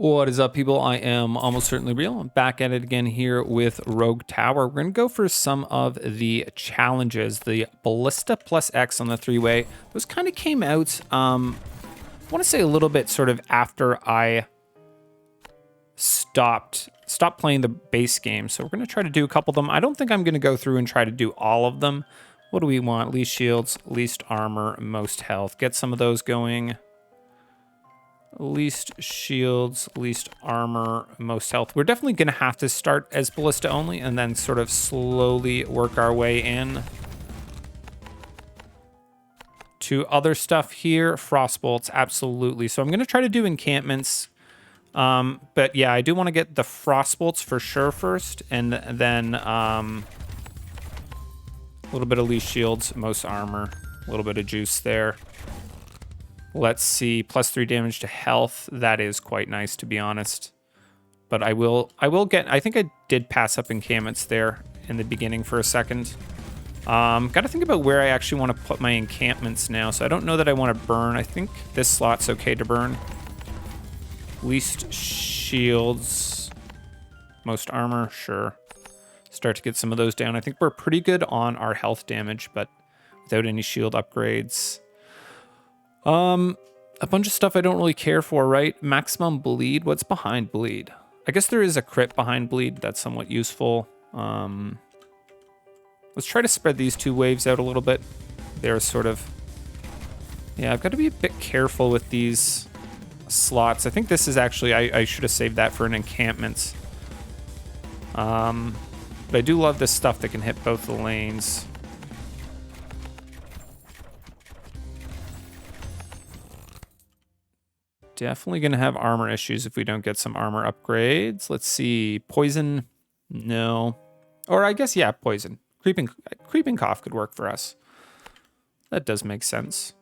What is up, people? I am almost certainly real. I'm back at it again here with Rogue Tower. We're going to go for some of the challenges. The Ballista plus X on the three-way. Those kind of came out, I want to say a little bit sort of after I stopped playing the base game. So we're going to try to do a couple of them. I don't think I'm going to go through and try to do all of them. What do we want? Least shields, least armor, most health. Get some of those going. Least shields, least armor, most health. We're definitely going to have to start as Ballista only and then sort of slowly work our way in to other stuff here. Frostbolts, absolutely. So I'm going to try to do encampments. But yeah, I do want to get the frostbolts for sure first, and then a little bit of least shields, most armor, a little bit of juice there. Let's see, +3 damage to health. That is quite nice, to be honest. But I will get, I think I did pass up encampments there in the beginning for a second. Got to think about where I actually want to put my encampments now. So I don't know that I want to burn. I think this slot's okay to burn. Least shields, most armor, sure. Start to get some of those down. I think we're pretty good on our health damage, but without any shield upgrades. A bunch of stuff I don't really care for, right? Maximum bleed. What's behind bleed? I guess there is a crit behind bleed. That's somewhat useful. Let's try to spread these two waves out a little bit. They're sort of... Yeah, I've got to be a bit careful with these slots. I think this is actually... I should have saved that for an encampment. But I do love this stuff that can hit both the lanes. Definitely going to have armor issues if we don't get some armor upgrades. Let's see. Poison. No. Or I guess, yeah, poison. Creeping cough could work for us. That does make sense.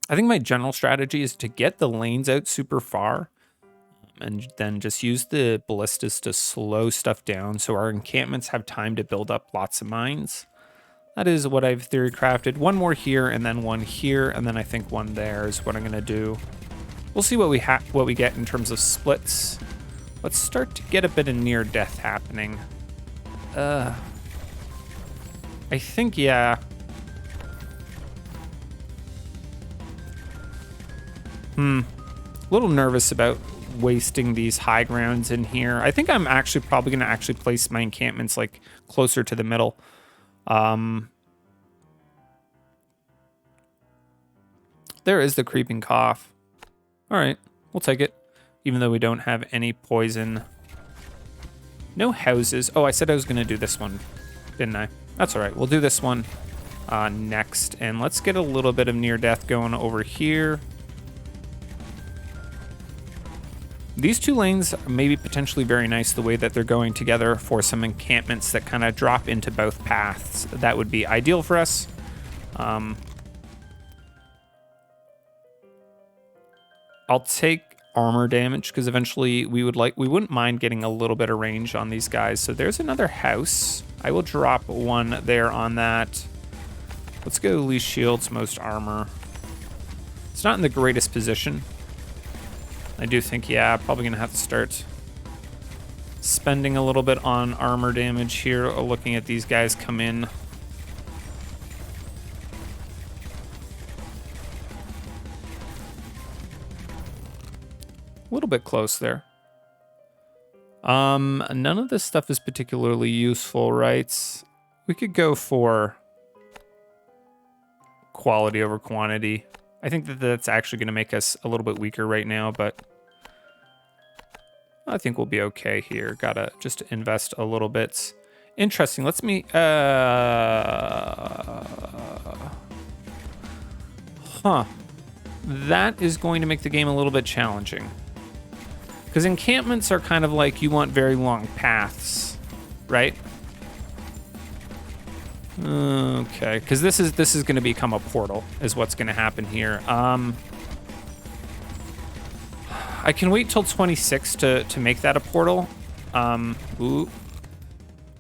I think my general strategy is to get the lanes out super far and then just use the ballistas to slow stuff down so our encampments have time to build up lots of mines. That is what I've theory crafted. One more here and then one here, and then I think one there is what I'm going to do. We'll see what we get in terms of splits. Let's start to get a bit of near death happening. I think, yeah. A little nervous about wasting these high grounds in here. I think I'm actually probably going to place my encampments like closer to the middle. There is the creeping cough. All right, we'll take it, even though we don't have any poison. No houses. Oh, I said I was going to do this one, didn't I? That's all right. We'll do this one next, and let's get a little bit of near death going over here. These two lanes may be potentially very nice the way that they're going together for some encampments that kind of drop into both paths. That would be ideal for us. I'll take armor damage because eventually we wouldn't mind getting a little bit of range on these guys. So there's another house. I will drop one there on that. Let's go least shields, most armor. It's not in the greatest position. I do think, yeah, probably gonna have to start spending a little bit on armor damage here, looking at these guys come in. A little bit close there. None of this stuff is particularly useful, right? We could go for quality over quantity. I think that that's actually going to make us a little bit weaker right now, but I think we'll be okay here. Gotta just invest a little bit. Interesting. Let's me... That is going to make the game a little bit challenging. Because encampments are kind of like you want very long paths, right? Okay, because this is going to become a portal, is what's going to happen here. I can wait till 26 to make that a portal. Ooh.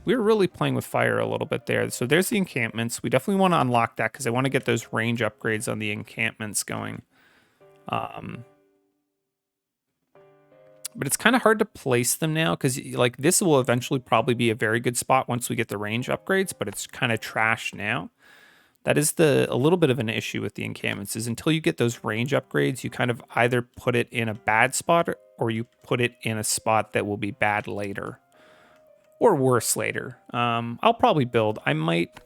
We're really playing with fire a little bit there. So there's the encampments. We definitely want to unlock that because I want to get those range upgrades on the encampments going. But it's kind of hard to place them now because like this will eventually probably be a very good spot once we get the range upgrades, but it's kind of trash now. That is a little bit of an issue with the encampments is until you get those range upgrades, you kind of either put it in a bad spot or you put it in a spot that will be bad later or worse later. I'll probably build. I might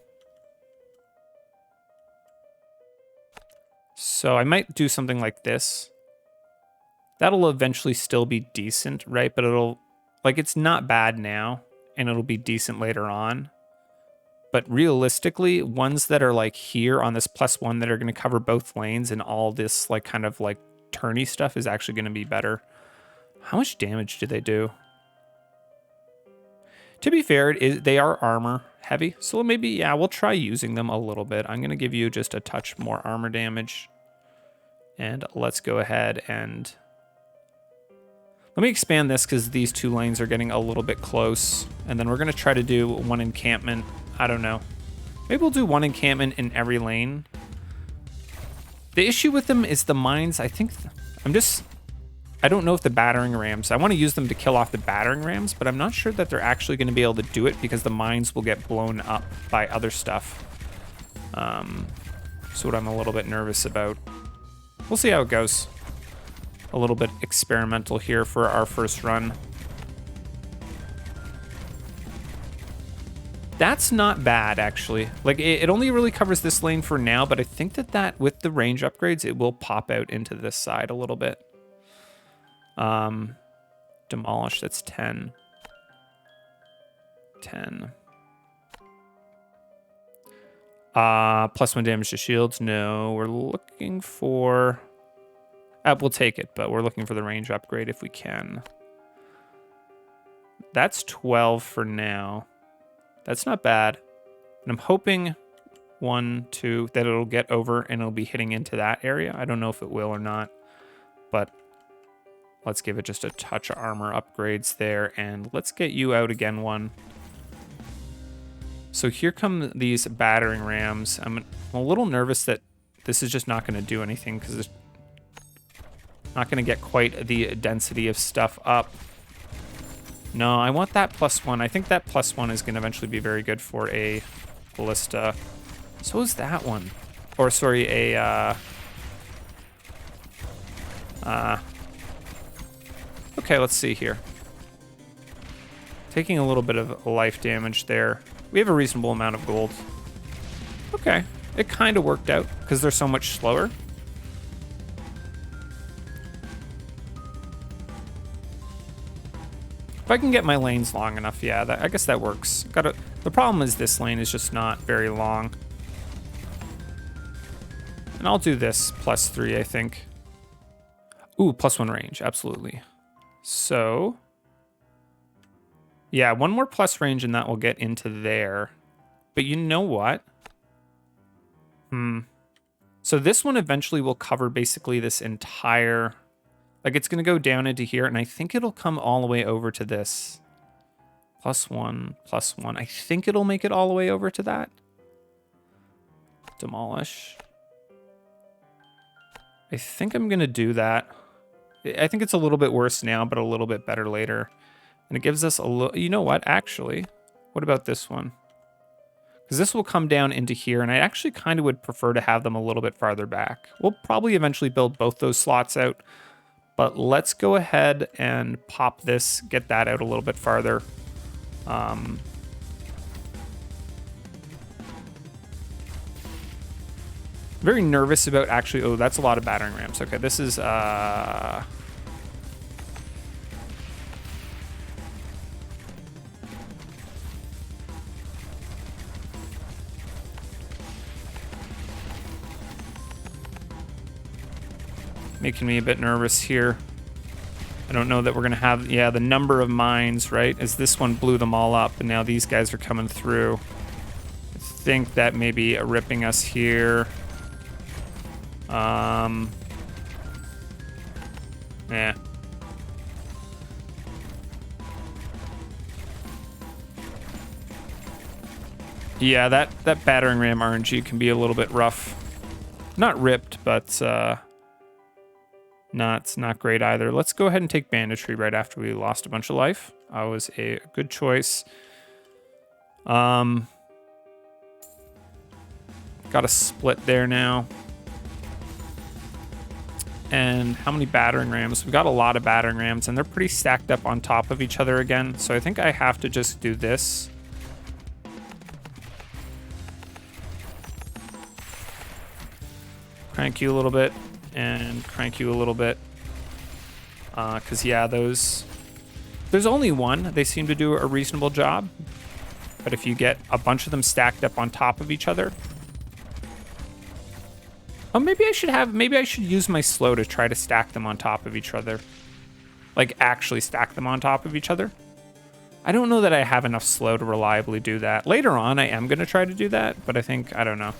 do something like this. That'll eventually still be decent, right? But it's not bad now, and it'll be decent later on. But realistically, ones that are like here on this +1 that are going to cover both lanes and all this like kind of like turny stuff is actually going to be better. How much damage do they do? To be fair, they are armor heavy, so maybe, yeah, we'll try using them a little bit. I'm going to give you just a touch more armor damage. And let's go ahead and... let me expand this because these two lanes are getting a little bit close. And then we're going to try to do one encampment. I don't know. Maybe we'll do one encampment in every lane. The issue with them is the mines. I think I don't know if the battering rams, I want to use them to kill off the battering rams, but I'm not sure that they're actually going to be able to do it because the mines will get blown up by other stuff. So what I'm a little bit nervous about. We'll see how it goes. A little bit experimental here for our first run. That's not bad, actually. Like, it only really covers this lane for now, but I think that with the range upgrades, it will pop out into this side a little bit. Demolish, that's 10. 10. +1 damage to shields. No, we're looking for... we'll take it, but we're looking for the range upgrade if we can. That's 12 for now. That's not bad. And I'm hoping 1, 2, that it'll get over and it'll be hitting into that area. I don't know if it will or not, but let's give it just a touch of armor upgrades there. And let's get you out again one. So here come these battering rams. I'm a little nervous that this is just not going to do anything because it's not going to get quite the density of stuff up. No, I want that +1. I think that +1 is going to eventually be very good for a Ballista. So is that one. Or, sorry, a... okay, let's see here. Taking a little bit of life damage there. We have a reasonable amount of gold. Okay, it kind of worked out because they're so much slower. If I can get my lanes long enough, yeah, I guess that works. The problem is this lane is just not very long. And I'll do this +3, I think. Ooh, +1 range, absolutely. So, yeah, one more plus range and that will get into there. But you know what? So this one eventually will cover basically this entire... like, it's going to go down into here, and I think it'll come all the way over to this. +1, +1. I think it'll make it all the way over to that. Demolish. I think I'm going to do that. I think it's a little bit worse now, but a little bit better later. And it gives us a little... you know what, actually? What about this one? Because this will come down into here, and I actually kind of would prefer to have them a little bit farther back. We'll probably eventually build both those slots out. But let's go ahead and pop this, get that out a little bit farther. Very nervous about actually... oh, that's a lot of battering rams. Okay, this is... making me a bit nervous here. I don't know that we're gonna have, yeah, the number of mines, right? As this one blew them all up, and now these guys are coming through. I think that may be ripping us here. Yeah. Yeah, that battering ram RNG can be a little bit rough. Not ripped, but not great either. Let's go ahead and take banditry right after we lost a bunch of life. That was a good choice. Got a split there now. And how many battering rams? We've got a lot of battering rams, and they're pretty stacked up on top of each other again. So I think I have to just do this. Crank you a little bit, and crank you a little bit. Because, yeah, there's only one. They seem to do a reasonable job. But if you get a bunch of them stacked up on top of each other... Oh, maybe I should use my slow to try to stack them on top of each other. Like, actually stack them on top of each other. I don't know that I have enough slow to reliably do that. Later on, I am going to try to do that, but I don't know.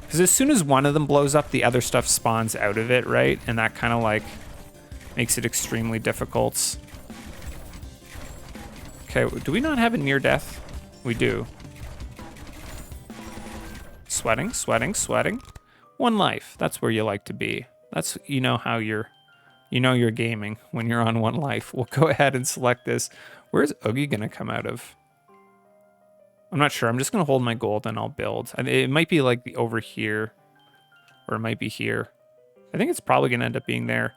Because as soon as one of them blows up, the other stuff spawns out of it, right? And that kind of, like, makes it extremely difficult. Okay, do we not have a near death? We do. Sweating, sweating, sweating. One life. That's where you like to be. That's, you know how you're gaming when you're on one life. We'll go ahead and select this. Where's Oogie gonna come out of? I'm not sure. I'm just gonna hold my gold and I'll build. It might be like over here, or it might be here. I think it's probably gonna end up being there.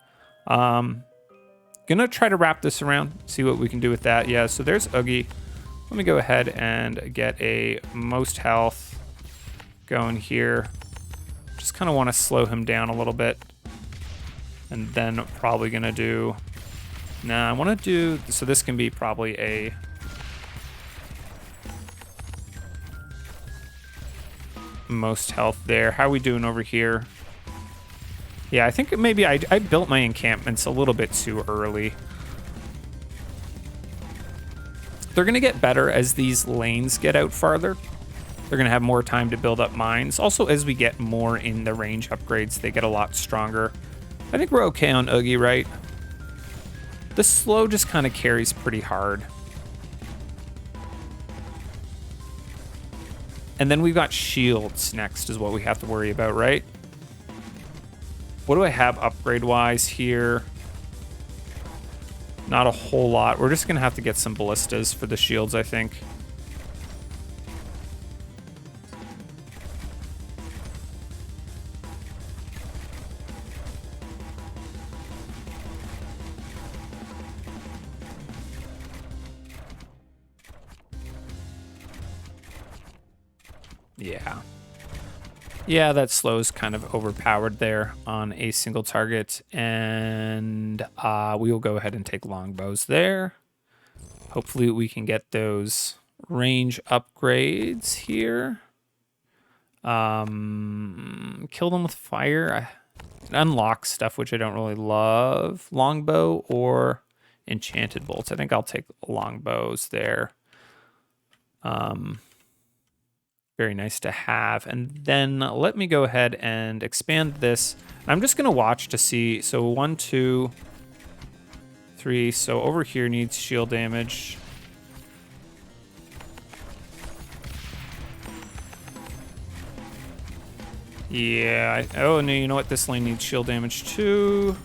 Gonna try to wrap this around, see what we can do with that. Yeah, so there's Oogie. Let me go ahead and get a most health going here. Just kind of want to slow him down a little bit. And then probably gonna do... Nah, I want to do... So this can be probably a... most health there. How are we doing over here? Yeah, I think maybe I built my encampments a little bit too early. They're gonna get better as these lanes get out farther. They're gonna have more time to build up mines. Also, as we get more in the range upgrades, they get a lot stronger. I think we're okay on Oogie, right? The slow just kind of carries pretty hard. And then we've got shields next is what we have to worry about, right? What do I have upgrade-wise here? Not a whole lot. We're just gonna have to get some ballistas for the shields, I think. Yeah. Yeah, that slow's kind of overpowered there on a single target. And we will go ahead and take longbows there. Hopefully we can get those range upgrades here. Kill them with fire. It unlocks stuff which I don't really love. Longbow or enchanted bolts. I think I'll take longbows there. Very nice to have. And then let me go ahead and expand this. I'm just going to watch to see. So 1, 2, 3. So over here needs shield damage. Yeah. Oh, no, you know what? This lane needs shield damage too.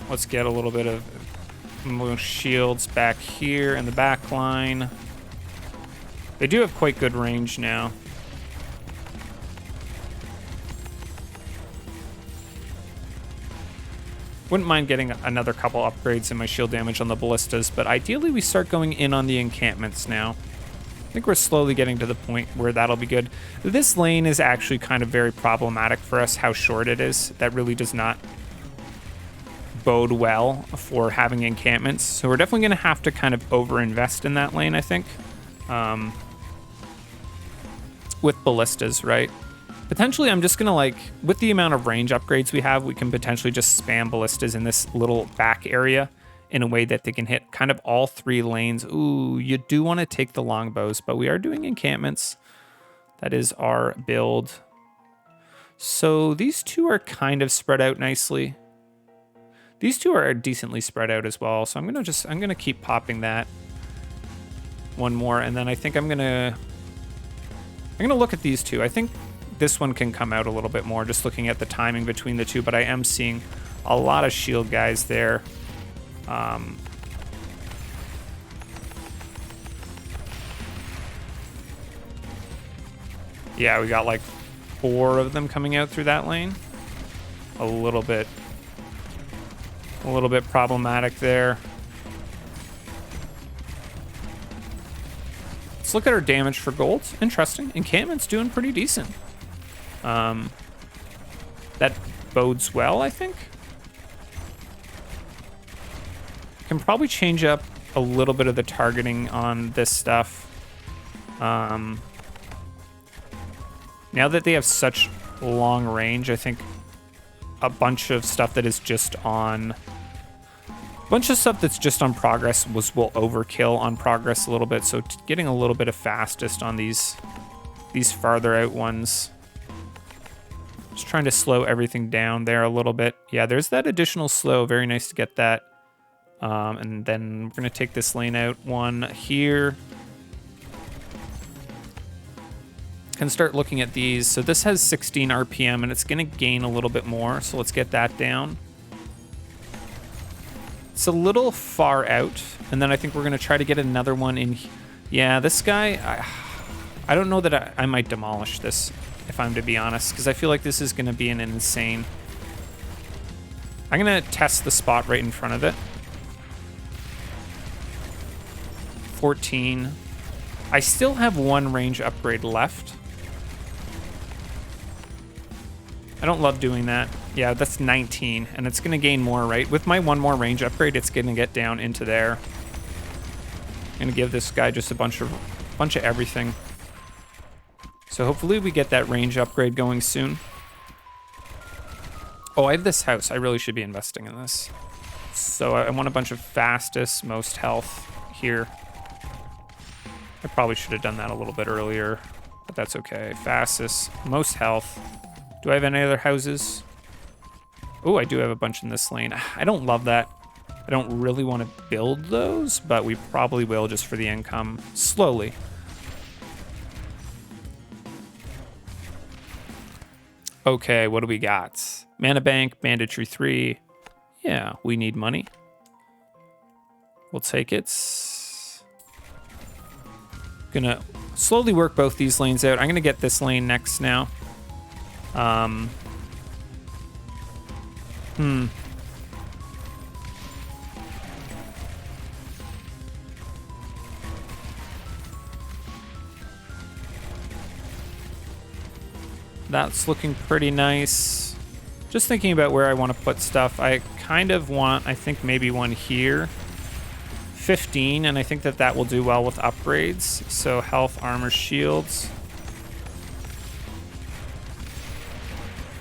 Let's get a little bit of shields back here in the back line. They do have quite good range now. Wouldn't mind getting another couple upgrades in my shield damage on the ballistas, but ideally we start going in on the encampments now. I think we're slowly getting to the point where that'll be good. This lane is actually kind of very problematic for us, how short it is. That really does not bode well for having encampments. So we're definitely going to have to kind of overinvest in that lane, I think. With ballistas, right? Potentially, I'm just going to, like, with the amount of range upgrades we have, we can potentially just spam ballistas in this little back area in a way that they can hit kind of all 3 lanes. Ooh, you do want to take the longbows, but we are doing encampments. That is our build. So these two are kind of spread out nicely. These two are decently spread out as well, so I'm gonna keep popping that. One more, and then I think I'm gonna I'm gonna look at these two. I think this one can come out a little bit more just looking at the timing between the two, but I am seeing a lot of shield guys there. Yeah, we got like 4 of them coming out through that lane. A little bit problematic there. Let's look at our damage for gold. Interesting. Encampment's doing pretty decent. That bodes well, I think. Can probably change up a little bit of the targeting on this stuff. Now that they have such long range, I think a bunch of stuff that is just on... that's just on progress will overkill on progress a little bit, so getting a little bit of fastest on these farther out ones. Just trying to slow everything down there a little bit. Yeah, there's that additional slow. Very nice to get that. And then we're going to take this lane out one here. Can start looking at these. So this has 16 RPM and it's going to gain a little bit more. So let's get that down. It's a little far out. And then I think we're going to try to get another one in. Yeah, this guy, I don't know that I might demolish this, if I'm to be honest, because I feel like this is going to be an insane. I'm going to test the spot right in front of it. 14. I still have 1 range upgrade left. I don't love doing that. Yeah, that's 19, and it's going to gain more, right? With my 1 more range upgrade, it's going to get down into there. I'm going to give this guy just a bunch of everything. So hopefully we get that range upgrade going soon. Oh, I have this house. I really should be investing in this. So I want a bunch of fastest, most health here. I probably should have done that a little bit earlier, but that's okay. Fastest, most health. Do I have any other houses? Oh, I do have a bunch in this lane. I don't love that. I don't really want to build those, but we probably will just for the income slowly. Okay, what do we got? Mana Bank, Banditry 3. Yeah, we need money. We'll take it. Gonna slowly work both these lanes out. I'm gonna get this lane next now. That's looking pretty nice. Just thinking about where I want to put stuff. I kind of want, I think maybe one here. 15, and I think that will do well with upgrades. So health, armor, shields.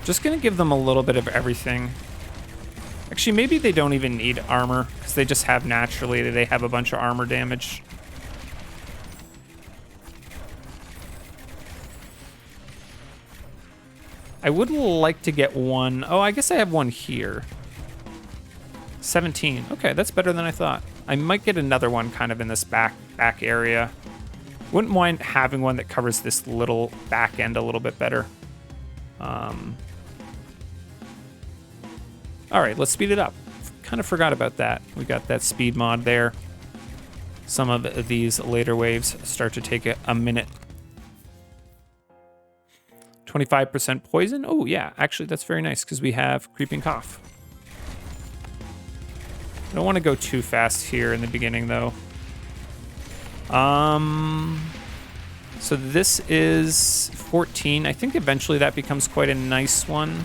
Just gonna give them a little bit of everything. Actually, maybe they don't even need armor, because they just have naturally, they have a bunch of armor damage. I would like to get one. Oh, I guess I have one here. 17. Okay, that's better than I thought. I might get another one kind of in this back area. Wouldn't mind having one that covers this little back end a little bit better. All right, let's speed it up. Kind of forgot about that. We got that speed mod there. Some of these later waves start to take a minute. 25% poison. Oh yeah, actually that's very nice because we have creeping cough. I don't want to go too fast here in the beginning though. So this is 14. I think eventually that becomes quite a nice one.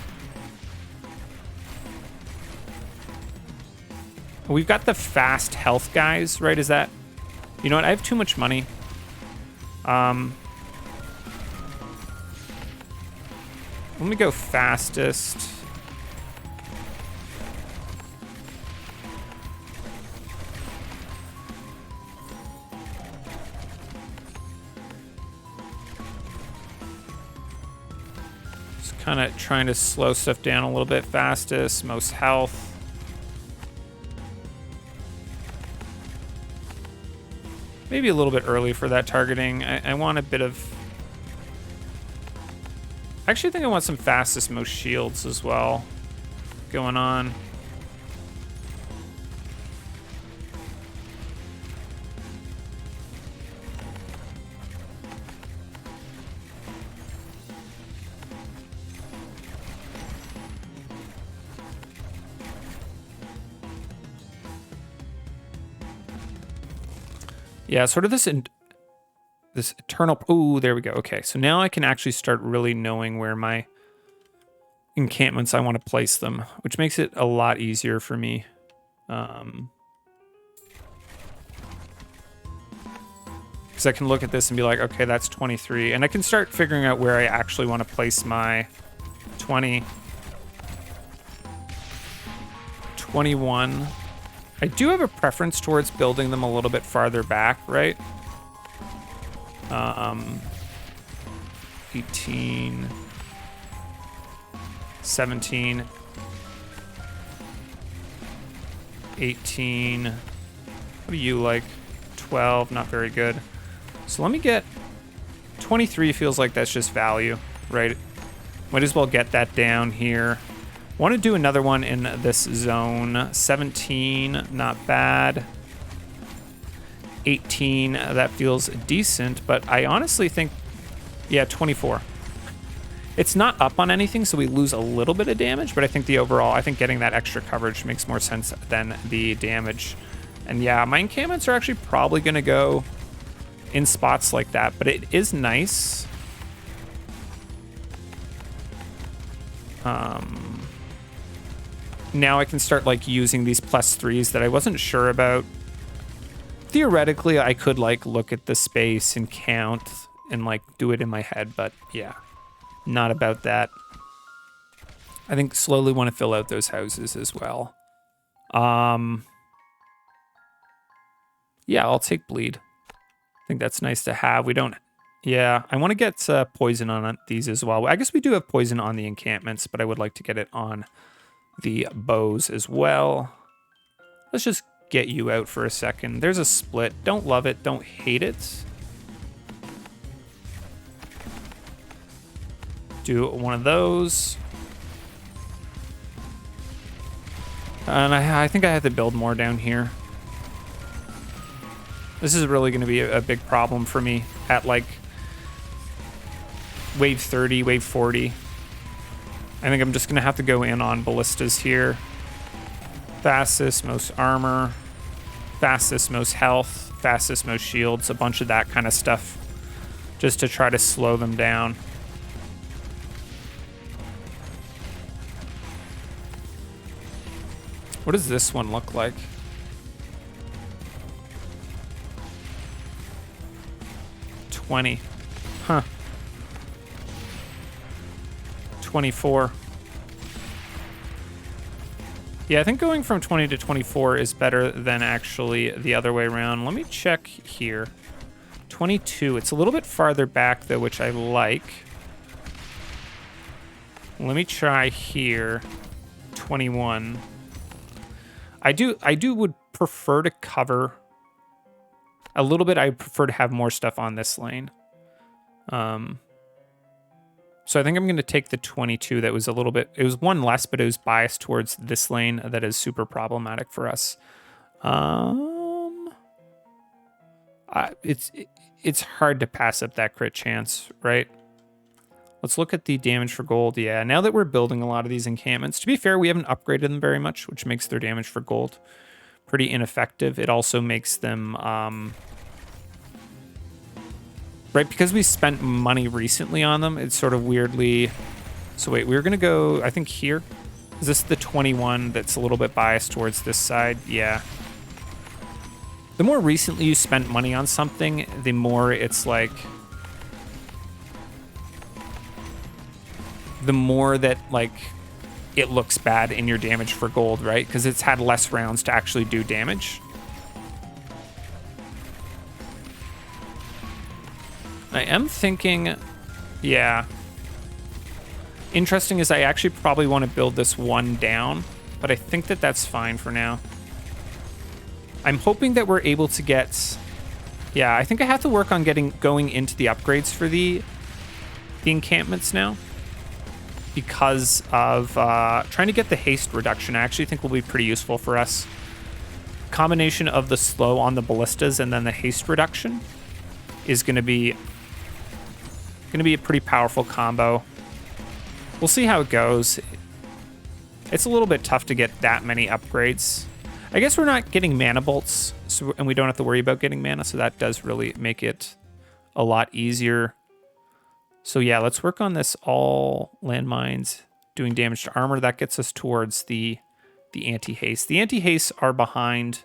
We've got the fast health guys, right? Is that, you know what? I have too much money. Let me go fastest. Just kind of trying to slow stuff down a little bit. Fastest, most health. Maybe a little bit early for that targeting. I want a bit of I actually think I want some fastest most shields as well going on. Yeah, sort of this eternal. Oh, there we go. Okay, so now I can actually start really knowing where my encampments I want to place them, which makes it a lot easier for me. Because I can look at this and be like, okay, that's 23, and I can start figuring out where I actually want to place my 20, 21. I do have a preference towards building them a little bit farther back, right? 18, 17, 18. What do you like? 12, not very good. So let me get 23. Feels like that's just value, right? Might as well get that down here. Want to do another one in this zone. 17, not bad. 18, that feels decent, but I honestly think, yeah, 24. It's not up on anything, so we lose a little bit of damage, but I think the overall, I think getting that extra coverage makes more sense than the damage. And yeah, my encampments are actually probably going to go in spots like that, but it is nice. Now I can start like using these +3s that I wasn't sure about. Theoretically, I could like look at the space and count and like do it in my head, but yeah, not about that. I think slowly want to fill out those houses as well. Yeah, I'll take bleed. I think that's nice to have. We don't, yeah, I want to get poison on these as well. I guess we do have poison on the encampments, but I would like to get it on the bows as well. Let's just get you out for a second. There's a split. Don't love it. Don't hate it. Do one of those. And I think I have to build more down here. This is really going to be a big problem for me at like wave 30, wave 40. I think I'm just going to have to go in on ballistas here. Fastest, most armor. Fastest, most health. Fastest, most shields. A bunch of that kind of stuff. Just to try to slow them down. What does this one look like? $20. Huh. 24. Yeah, I think going from 20 to 24 is better than actually the other way around. Let me check here. 22. It's a little bit farther back though, which I like. Let me try here. 21. I would prefer to cover a little bit. I prefer to have more stuff on this lane. So I think I'm going to take the 22 that was a little bit, it was one less, but it was biased towards this lane that is super problematic for us. It's hard to pass up that crit chance, right? Let's look at the damage for gold. Yeah, now that we're building a lot of these encampments, to be fair, we haven't upgraded them very much, which makes their damage for gold pretty ineffective. It also makes them, right, because we spent money recently on them, it's sort of weirdly... So wait, we're going to go, I think here. Is this the 21 that's a little bit biased towards this side? Yeah. The more recently you spent money on something, the more it's like... The more that, like, it looks bad in your damage for gold, right? Because it's had less rounds to actually do damage. I am thinking, yeah. Interesting is I actually probably want to build this one down, but I think that that's fine for now. I'm hoping that we're able to get, yeah, I think I have to work on going into the upgrades for the encampments now. because of trying to get the haste reduction. I actually think will be pretty useful for us. Combination of the slow on the ballistas and then the haste reduction is going to be a pretty powerful combo. We'll see how it goes. It's a little bit tough to get that many upgrades. I guess we're not getting mana bolts, and we don't have to worry about getting mana, so that does really make it a lot easier. So yeah, let's work on this all landmines doing damage to armor. That gets us towards the anti-haste. The anti-haste are behind.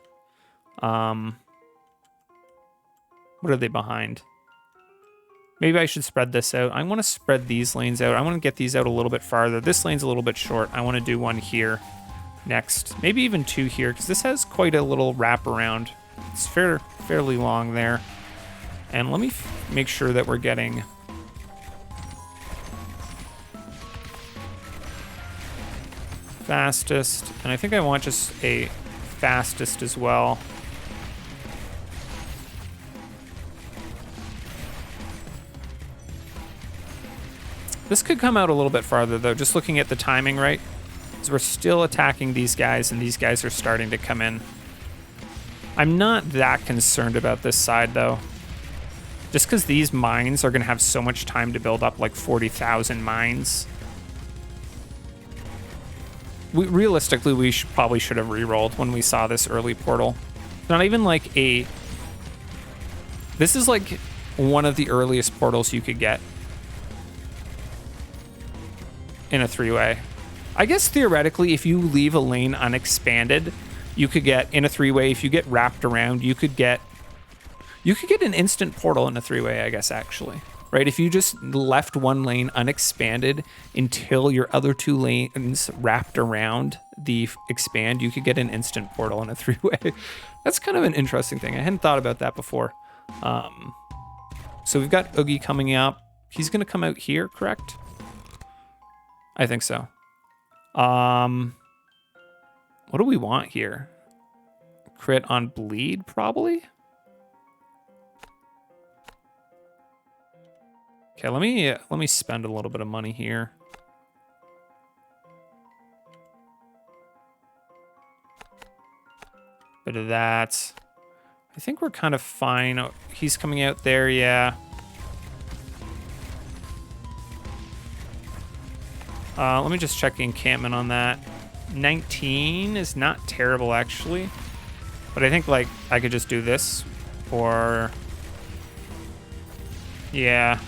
What are they behind? Maybe I should spread this out. I want to spread these lanes out. I want to get these out a little bit farther. This lane's a little bit short. I want to do one here next. Maybe even two here, because this has quite a little wraparound. It's fairly long there. And let me make sure that we're getting... fastest, and I think I want just a fastest as well. This could come out a little bit farther though, just looking at the timing, right? Because we're still attacking these guys and these guys are starting to come in. I'm not that concerned about this side though. Just because these mines are going to have so much time to build up, like 40,000 mines. Realistically, we probably should have re-rolled when we saw this early portal. Not even like a... This is like one of the earliest portals you could get in a three-way. I guess theoretically, if you leave a lane unexpanded, you could get, in a three-way, if you get wrapped around, you could get an instant portal in a three-way, I guess, actually. Right, if you just left one lane unexpanded until your other two lanes wrapped around the expand, you could get an instant portal in a three-way. That's kind of an interesting thing. I hadn't thought about that before. So we've got Oogie coming up. He's going to come out here, correct? I think so. What do we want here? Crit on bleed, probably? Okay, let me spend a little bit of money here. Bit of that. I think we're kind of fine. Oh, he's coming out there, yeah. Let me just check the encampment on that. 19 is not terrible, actually. But I think, like, I could just do this. Or... yeah.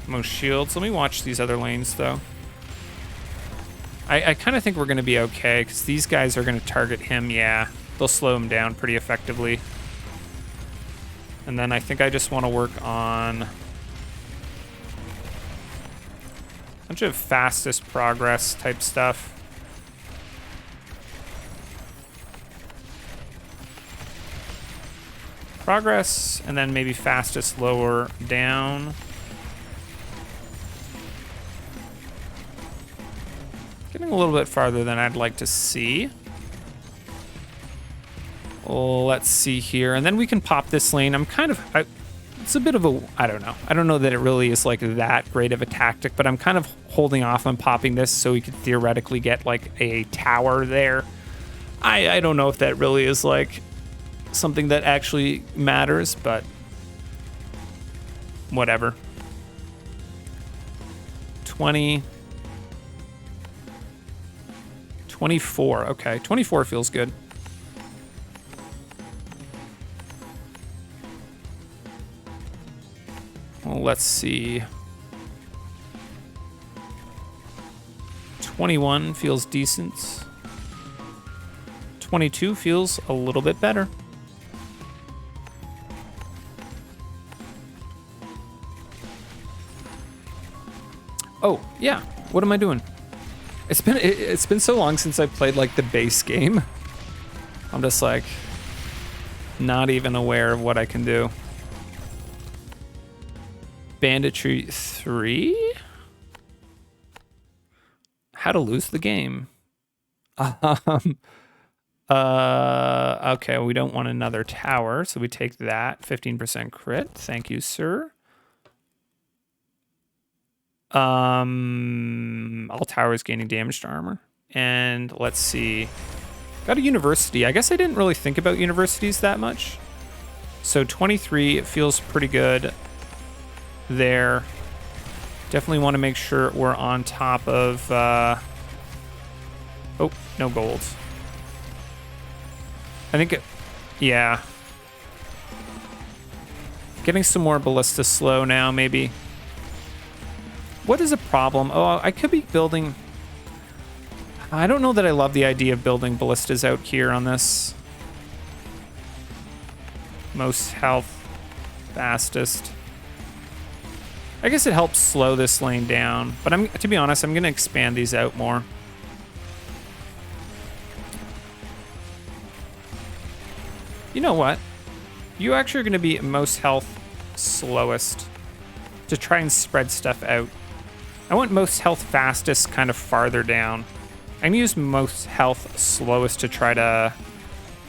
Most shields. Let me watch these other lanes, though. I kind of think we're going to be okay, because these guys are going to target him, yeah. They'll slow him down pretty effectively. And then I think I just want to work on a bunch of fastest progress type stuff. Progress, and then maybe fastest lower down. Getting a little bit farther than I'd like to see. Let's see here. And then we can pop this lane. It's a bit of a, I don't know. I don't know that it really is like that great of a tactic, but I'm kind of holding off on popping this so we could theoretically get like a tower there. I don't know if that really is like something that actually matters, but whatever. 20. 24, okay. 24 feels good. Well, let's see. 21 feels decent. 22 feels a little bit better. Oh, yeah. What am I doing? It's been so long since I played like the base game. I'm just like not even aware of what I can do. Banditry 3? How to lose the game. Okay, we don't want another tower, so we take that. 15% crit. Thank you, sir. All towers gaining damage to armor. And let's see. Got a university. I guess I didn't really think about universities that much. So 23, it feels pretty good there. Definitely want to make sure we're on top of... oh, no gold. I think... yeah. Getting some more ballista slow now, maybe. What is a problem? Oh, I could be building... I don't know that I love the idea of building ballistas out here on this. Most health, fastest. I guess it helps slow this lane down, but to be honest, I'm going to expand these out more. You know what? You actually are going to be most health, slowest to try and spread stuff out. I want most health, fastest kind of farther down. I'm gonna use most health slowest to try to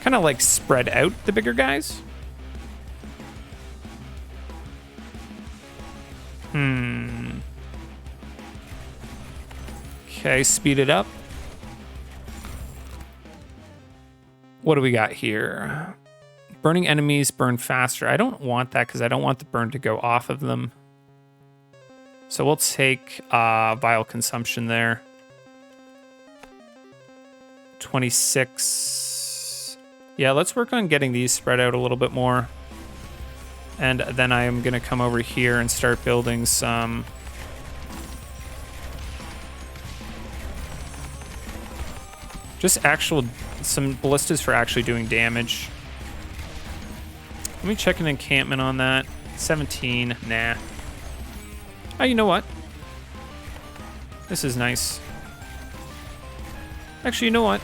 kind of like spread out the bigger guys. Okay, speed it up. What do we got here? Burning enemies burn faster. I don't want that because I don't want the burn to go off of them. So we'll take vial consumption there. 26. Yeah, let's work on getting these spread out a little bit more. And then I am going to come over here and start building some... some ballistas for actually doing damage. Let me check an encampment on that. 17, nah. Oh, you know what? This is nice. Actually, you know what?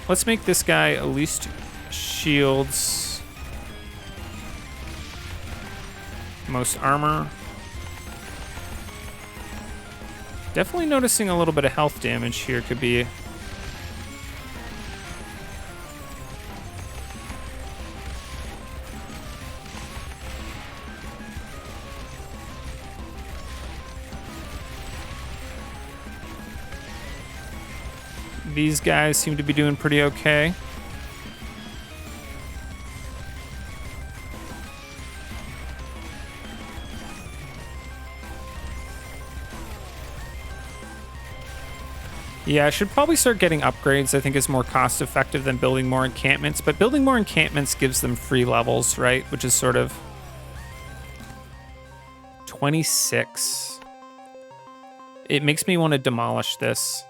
Let's make this guy at least shields. Most armor. Definitely noticing a little bit of health damage here could be... These guys seem to be doing pretty okay. Yeah, I should probably start getting upgrades. I think is more cost effective than building more encampments, but building more encampments gives them free levels, right? Which is sort of 26. It makes me want to demolish this.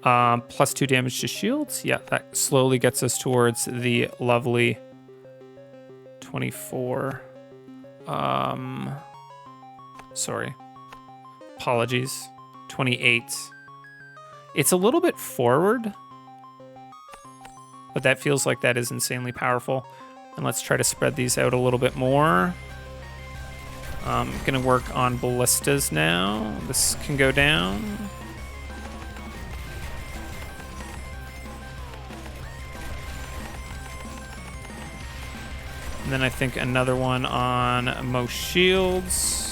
+2 damage to shields. Yeah, that slowly gets us towards the lovely 24. Sorry. Apologies. 28. It's a little bit forward, but that feels like that is insanely powerful. And let's try to spread these out a little bit more. I'm gonna work on ballistas now. This can go down. And then I think another one on most shields.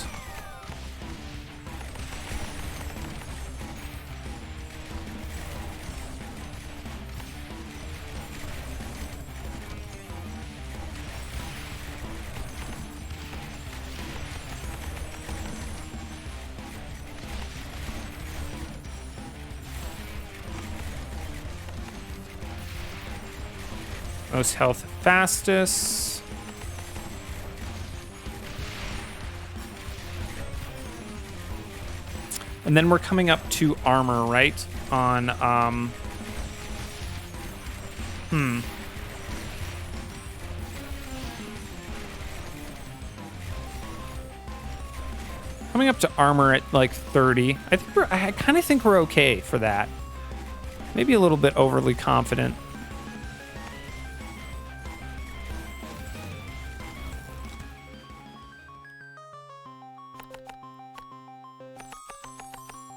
Most health fastest. And then we're coming up to armor, right? On, Coming up to armor at like 30. I kind of think we're okay for that. Maybe a little bit overly confident.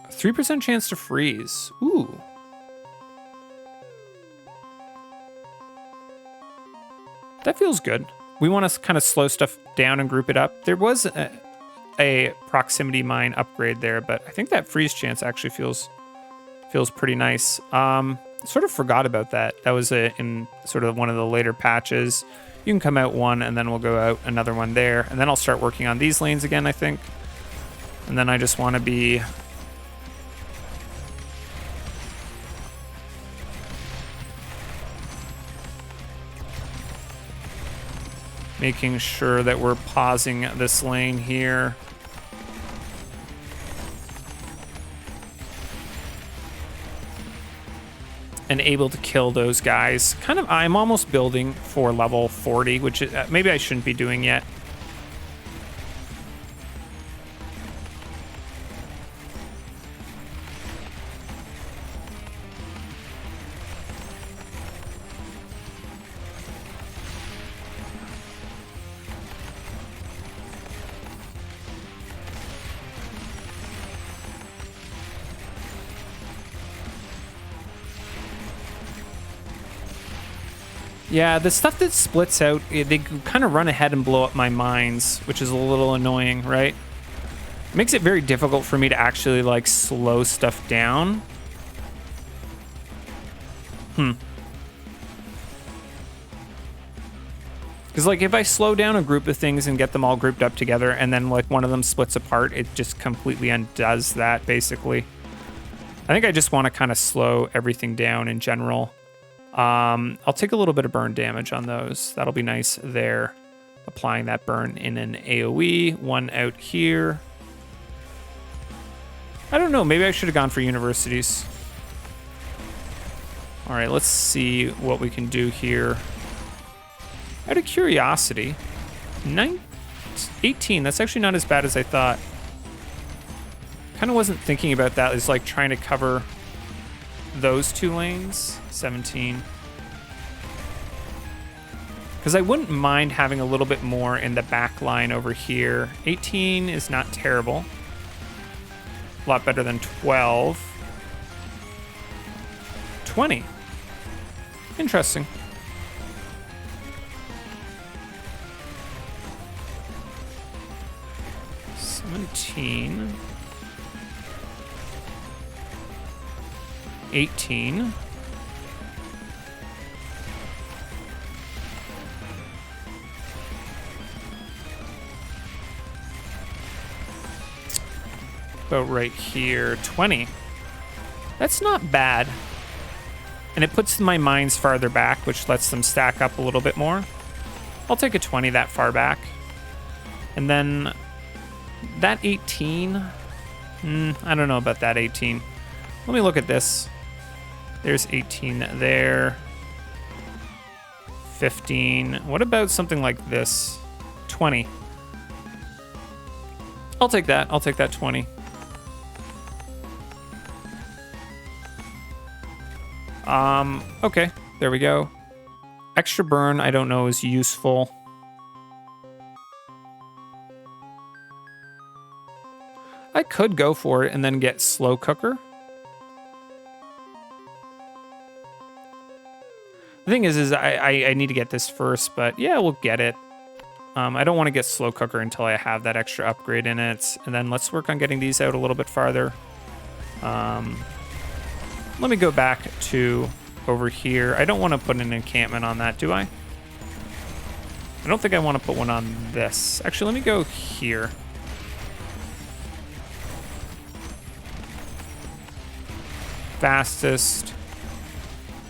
A 3% chance to freeze. Ooh. That feels good. We want to kind of slow stuff down and group it up. There was a proximity mine upgrade there, but I think that freeze chance actually feels pretty nice. Sort of forgot about that. That was in sort of one of the later patches. You can come out one, and then we'll go out another one there, and then I'll start working on these lanes again, I think. And then I just want to be making sure that we're pausing this lane here. And able to kill those guys. Kind of, I'm almost building for level 40, which maybe I shouldn't be doing yet. Yeah, the stuff that splits out, they kind of run ahead and blow up my mines, which is a little annoying, right? It makes it very difficult for me to actually, like, slow stuff down. Because, like, if I slow down a group of things and get them all grouped up together, and then, like, one of them splits apart, it just completely undoes that, basically. I think I just want to kind of slow everything down in general. I'll take a little bit of burn damage on those. That'll be nice there. Applying that burn in an AoE. One out here. I don't know. Maybe I should have gone for universities. All right, let's see what we can do here. Out of curiosity, 18. That's actually not as bad as I thought. Kind of wasn't thinking about that. It's like trying to cover those two lanes. 17. Because I wouldn't mind having a little bit more in the back line over here. 18 is not terrible. A lot better than 12. 20. Interesting. $17. 18. About right here, 20. That's not bad. And it puts my mines farther back, which lets them stack up a little bit more. I'll take a 20 that far back. And then that 18, I don't know about that 18. Let me look at this. There's 18 there. 15. What about something like this? 20. I'll take that. I'll take that 20. Okay, there we go. Extra burn, I don't know, is useful. I could go for it and then get slow cooker. The thing is I need to get this first, but yeah, we'll get it. I don't want to get slow cooker until I have that extra upgrade in it. And then let's work on getting these out a little bit farther. Let me go back to over here. I don't want to put an encampment on that, do I? I don't think I want to put one on this. Actually, let me go here. Fastest,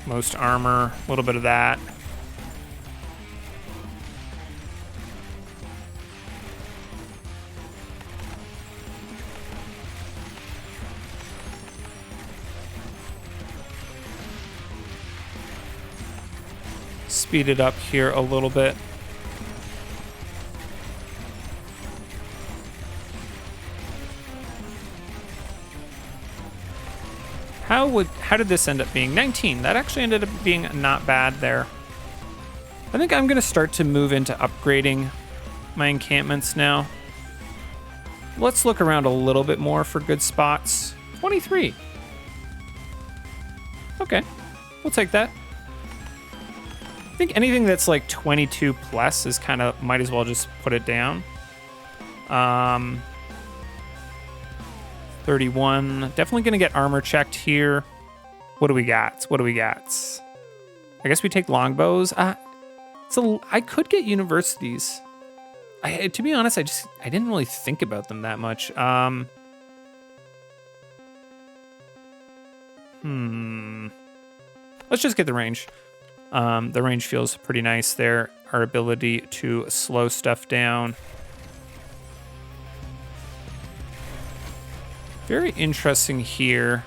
most armor, a little bit of that. Speed it up here a little bit. How did this end up being 19? That actually ended up being not bad there. I think I'm gonna start to move into upgrading my encampments now. Let's look around a little bit more for good spots. 23. Okay, we'll take that. think anything that's like 22 plus is kind of, might as well just put it down. 31. Definitely going to get armor checked here. What do we got? What do we got? I guess we take longbows. So I could get universities. To be honest, I didn't really think about them that much. Let's just get the range. The range feels pretty nice there. Our ability to slow stuff down. Very interesting here.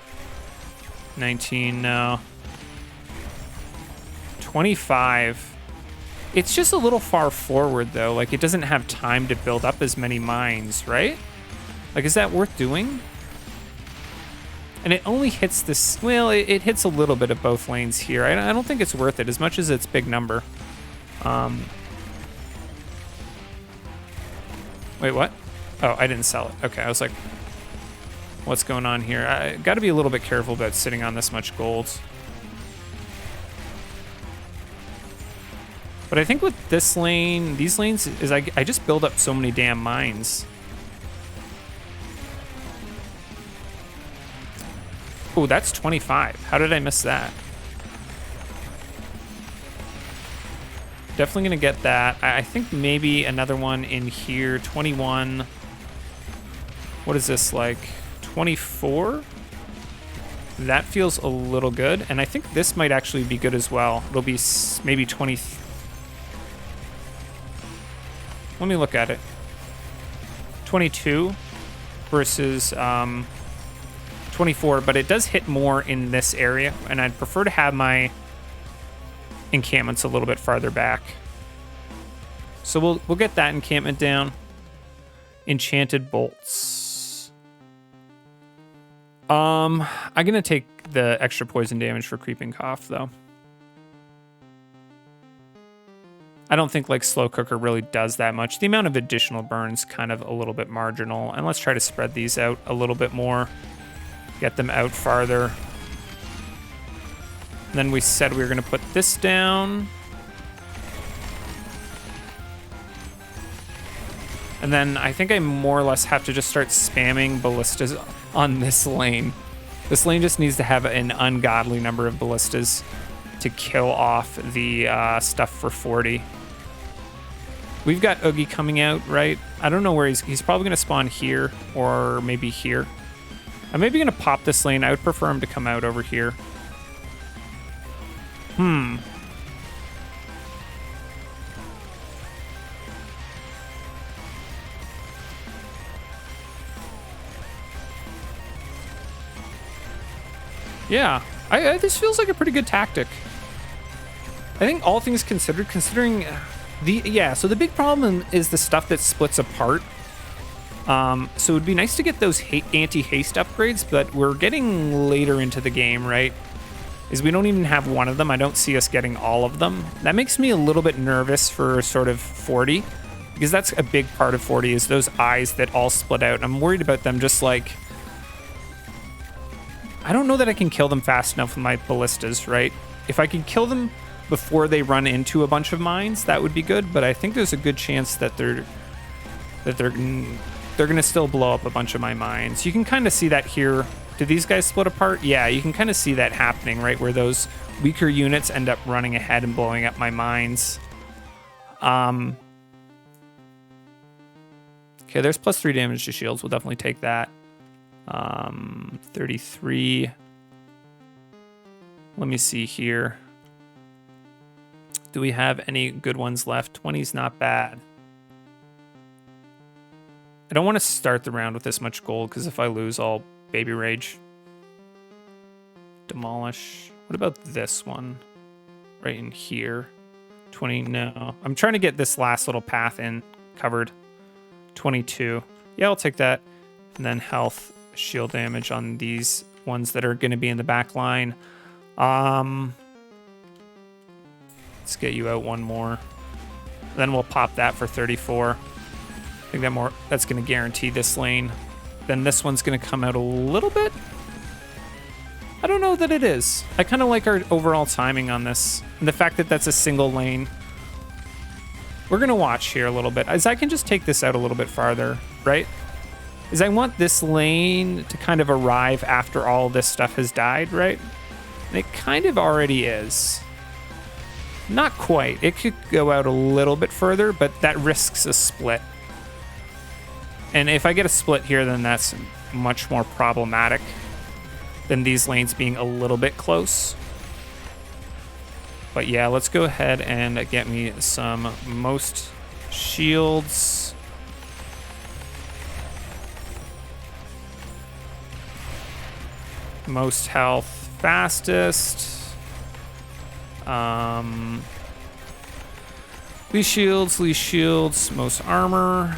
19, no. 25. It's just a little far forward, though. Like, it doesn't have time to build up as many mines, right? Like, is that worth doing? And it only hits this... Well, it hits a little bit of both lanes here. I don't think it's worth it, as much as it's big number. Wait, what? Oh, I didn't sell it. Okay, I was like... What's going on here? I got to be a little bit careful about sitting on this much gold. But I think with this lane, these lanes, is I just build up so many damn mines. Oh, that's 25. How did I miss that? Definitely going to get that. I think maybe another one in here. 21. What is this like? 24? That feels a little good. And I think this might actually be good as well. It'll be maybe 20. Let me look at it. 22 versus 24, but it does hit more in this area, and I'd prefer to have my encampments a little bit farther back. So we'll get that encampment down. Enchanted bolts. I'm gonna take the extra poison damage for creeping cough, though. I don't think like slow cooker really does that much. The amount of additional burns kind of a little bit marginal, and let's try to spread these out a little bit more. Get them out farther. And then we said we were gonna put this down. And then I think I more or less have to just start spamming ballistas on this lane. This lane just needs to have an ungodly number of ballistas to kill off the stuff for 40. We've got Oogie coming out, right? I don't know where he's probably gonna spawn here or maybe here. I'm maybe gonna pop this lane. I would prefer him to come out over here. Yeah, this feels like a pretty good tactic. I think all things considered, considering so the big problem is the stuff that splits apart. So it would be nice to get those anti-haste upgrades, but we're getting later into the game, right? Is we don't even have one of them. I don't see us getting all of them. That makes me a little bit nervous for sort of 40, because that's a big part of 40 is those eyes that all split out. I'm worried about them just like... I don't know that I can kill them fast enough with my ballistas, right? If I could kill them before they run into a bunch of mines, that would be good, but I think there's a good chance that they're gonna still blow up a bunch of my mines. You can kind of see that here. Did these guys split apart? Yeah, you can kind of see that happening, right? Where those weaker units end up running ahead and blowing up my mines. Okay, there's +3 damage to shields. We'll definitely take that. 33. Let me see here. Do we have any good ones left? 20's not bad. I don't want to start the round with this much gold, because if I lose, I'll baby rage. Demolish. What about this one? Right in here. 20, no. I'm trying to get this last little path in covered. 22. Yeah, I'll take that. And then health, shield damage on these ones that are going to be in the back line. Let's get you out one more. Then we'll pop that for 34. I think that's going to guarantee this lane. Then this one's going to come out a little bit. I don't know that it is. I kind of like our overall timing on this. And the fact that that's a single lane. We're going to watch here a little bit. As I can just take this out a little bit farther, right? Is I want this lane to kind of arrive after all this stuff has died, right? And it kind of already is. Not quite. It could go out a little bit further, but that risks a split. And if I get a split here, then that's much more problematic than these lanes being a little bit close. But yeah, let's go ahead and get me some most shields. Most health fastest. Least shields, most armor.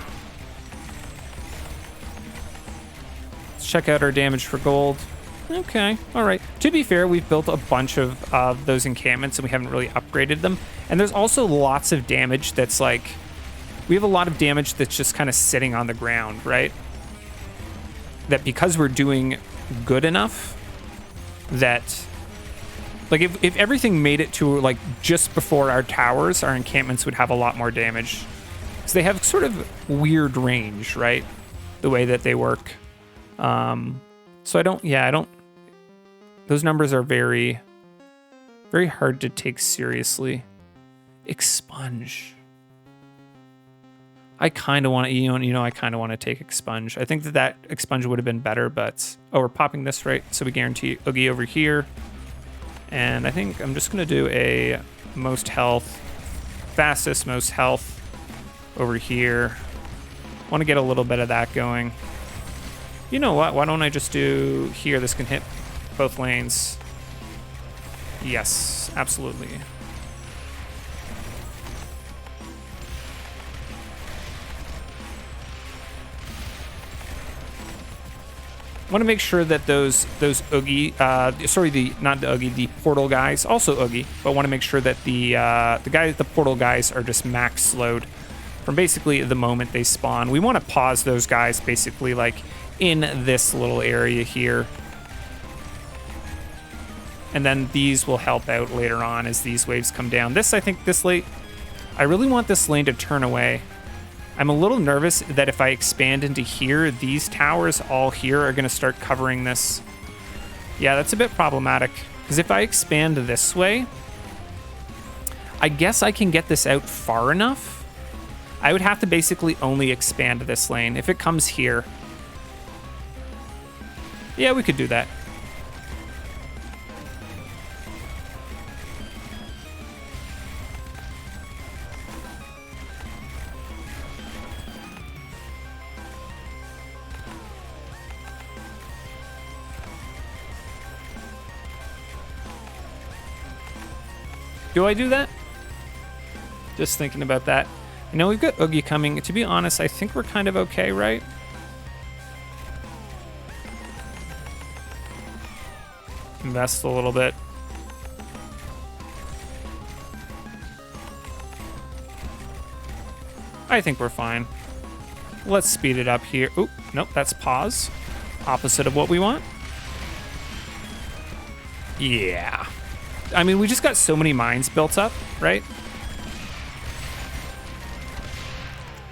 Let's check out our damage for gold. Okay, all right. To be fair, we've built a bunch of those encampments and we haven't really upgraded them. And there's also lots of damage that's like, we have a lot of damage that's just kind of sitting on the ground, right? That because we're doing good enough that, like if everything made it to like just before our towers, our encampments would have a lot more damage. So they have sort of weird range, right? The way that they work. So I don't, those numbers are very, very hard to take seriously. Expunge. I kind of want to, I kind of want to take expunge. I think that expunge would have been better, but, oh, we're popping this, right? So we guarantee Oogie over here. And I think I'm just going to do a most health, fastest most health over here. Want to get a little bit of that going. You know what? Why don't I just do here? This can hit both lanes. Yes, absolutely. Want to make sure that those Oogie, not the Oogie, the portal guys, also Oogie, but want to make sure that the portal guys are just max slowed from basically the moment they spawn. We want to pause those guys basically like in this little area here. And then these will help out later on as these waves come down. I think this lane, I really want this lane to turn away. I'm a little nervous that if I expand into here, these towers all here are going to start covering this. Yeah, that's a bit problematic. Because if I expand this way, I guess I can get this out far enough. I would have to basically only expand this lane. If it comes here. Yeah, we could do that. Do I do that? Just thinking about that. I know we've got Oogie coming. To be honest, I think we're kind of okay, right? Invest a little bit. I think we're fine. Let's speed it up here. Oop, nope, that's pause. Opposite of what we want. Yeah. I mean, we just got so many mines built up, right?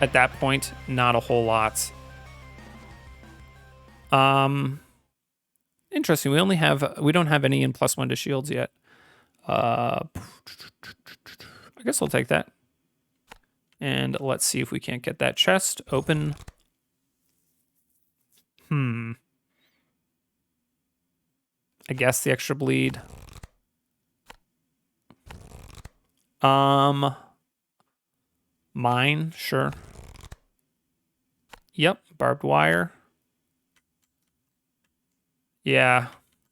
At that point, not a whole lot. Interesting. We don't have any in +1 to shields yet. I guess I'll take that. And let's see if we can't get that chest open. I guess the extra bleed. Mine, sure. Yep, barbed wire. Yeah.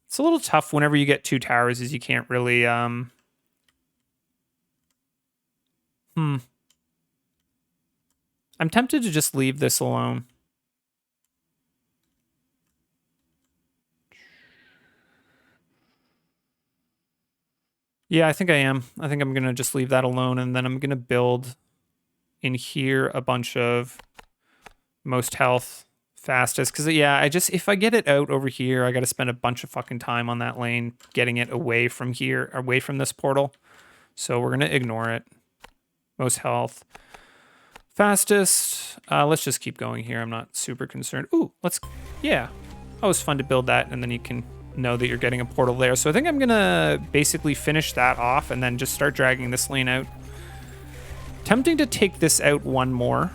It's a little tough whenever you get 2 towers, is you can't really, I'm tempted to just leave this alone. Yeah, I think I am. I think I'm going to just leave that alone, and then I'm going to build in here a bunch of most health, fastest. Because, yeah, if I get it out over here, I got to spend a bunch of fucking time on that lane getting it away from here, away from this portal. So we're going to ignore it. Most health. Fastest. Let's just keep going here. I'm not super concerned. Ooh, yeah. Always fun to build that, and then you can know that you're getting a portal there. So I think I'm going to basically finish that off and then just start dragging this lane out. Tempting to take this out one more.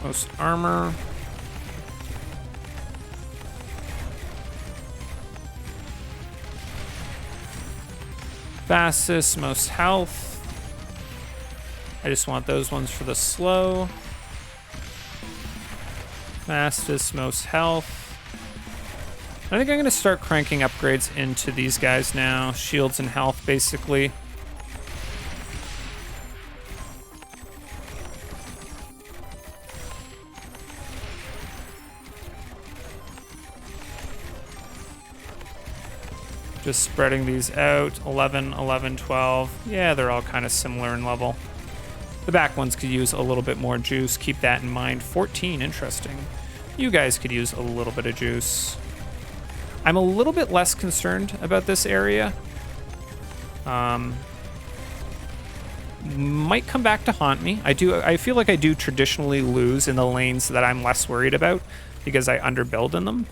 Most armor. Fastest, most health. I just want those ones for the slow. Fastest, most health. I think I'm going to start cranking upgrades into these guys now. Shields and health, basically. Just spreading these out. 11, 11, 12. Yeah, they're all kind of similar in level. The back ones could use a little bit more juice. Keep that in mind. 14, interesting. You guys could use a little bit of juice. I'm a little bit less concerned about this area. Might come back to haunt me. I feel like I do traditionally lose in the lanes that I'm less worried about because I underbuild in them.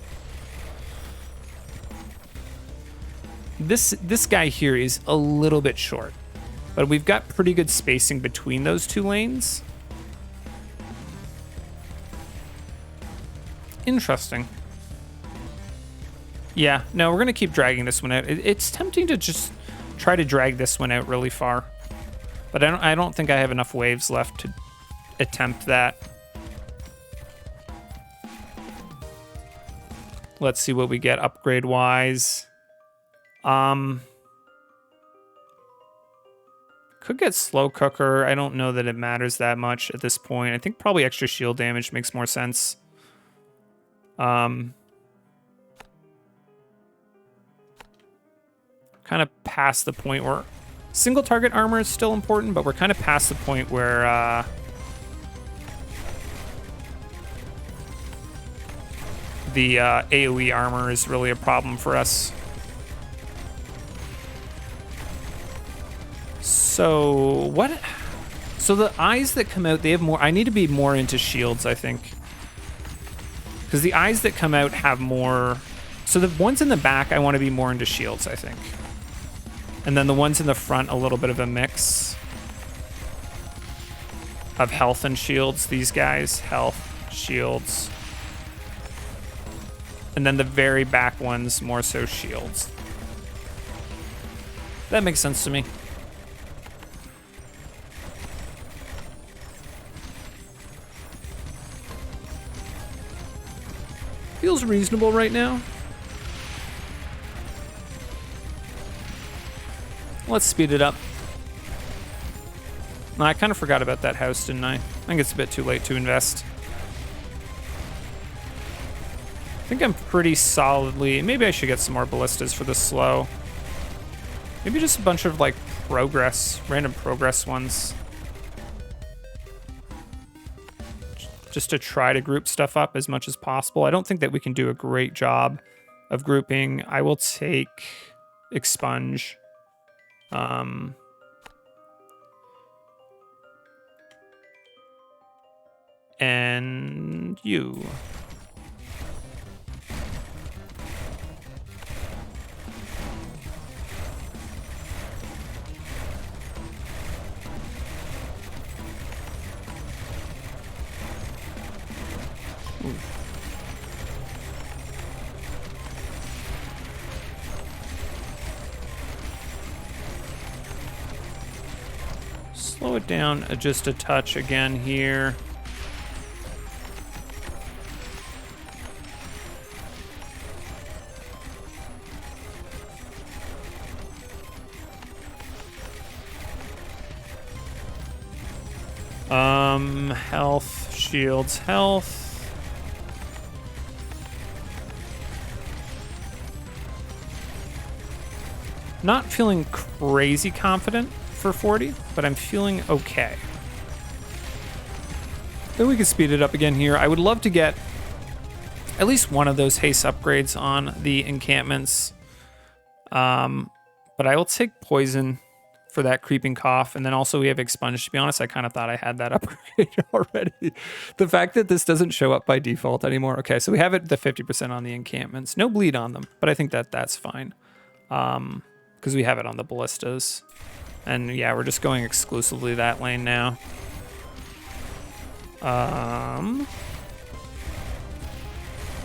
This guy here is a little bit short, but we've got pretty good spacing between those two lanes. Interesting. Yeah, no, we're going to keep dragging this one out. It's tempting to just try to drag this one out really far, but I don't think I have enough waves left to attempt that. Let's see what we get upgrade-wise. Could get slow cooker. I don't know that it matters that much at this point. I think probably extra shield damage makes more sense. Kind of past the point where single target armor is still important, but we're kind of past the point where the AoE armor is really a problem for us. So what? So the eyes that come out, they have more. I need to be more into shields, I think, because the eyes that come out have more. So the ones in the back, I want to be more into shields, I think, and then the ones in the front, a little bit of a mix of health and shields. These guys, health, shields, and then the very back ones, more so shields. That makes sense to me. Feels reasonable right now. Let's speed it up. I kind of forgot about that house, didn't I? I think it's a bit too late to invest. I think I'm pretty solidly... Maybe I should get some more ballistas for the slow. Maybe just a bunch of, like, random progress ones. Just to try to group stuff up as much as possible. I don't think that we can do a great job of grouping. I will take expunge. And you. Ooh. Slow it down just a touch again here. Health, shields, health. Not feeling crazy confident for 40, but I'm feeling okay. Then we can speed it up again here. I would love to get at least one of those haste upgrades on the encampments. But I will take poison for that creeping cough. And then also we have expunge. To be honest, I kind of thought I had that upgrade already. The fact that this doesn't show up by default anymore. Okay, so we have it the 50% on the encampments. No bleed on them, but I think that that's fine. Because we have it on the ballistas. And yeah, we're just going exclusively that lane now. I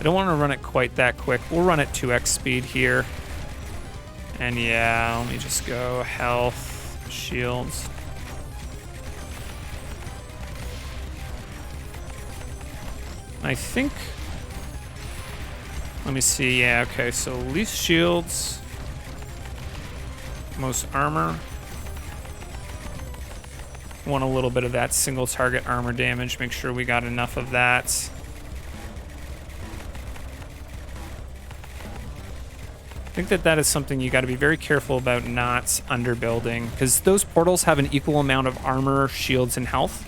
don't want to run it quite that quick. We'll run it 2x speed here. And yeah, let me just go health, shields. I think, let me see, yeah, okay, so least shields, most armor. Want a little bit of that single target armor damage, make sure we got enough of that. I think that is something you got to be very careful about not underbuilding, because those portals have an equal amount of armor, shields, and health.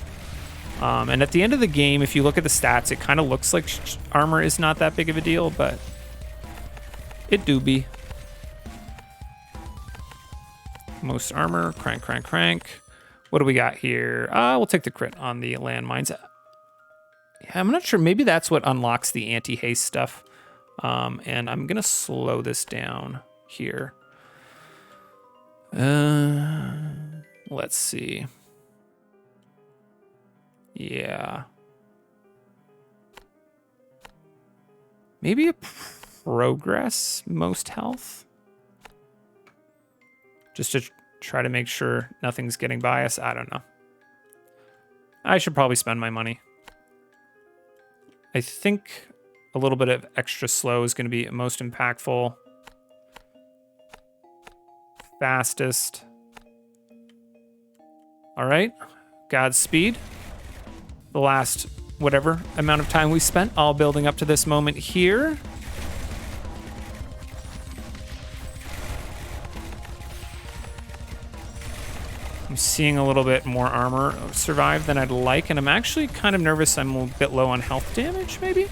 And at the end of the game, if you look at the stats, it kind of looks like armor is not that big of a deal, but it do be. Most armor, crank, crank, crank. What do we got here? We'll take the crit on the landmines. Yeah, I'm not sure. Maybe that's what unlocks the anti-haste stuff. And I'm gonna slow this down here. Let's see. Yeah. Maybe a progress most health. Just to try to make sure nothing's getting by us. I don't know. I should probably spend my money. I think a little bit of extra slow is going to be most impactful. Fastest. All right. Godspeed. The last whatever amount of time we spent all building up to this moment here. I'm seeing a little bit more armor survive than I'd like, and I'm actually kind of nervous I'm a bit low on health damage, maybe?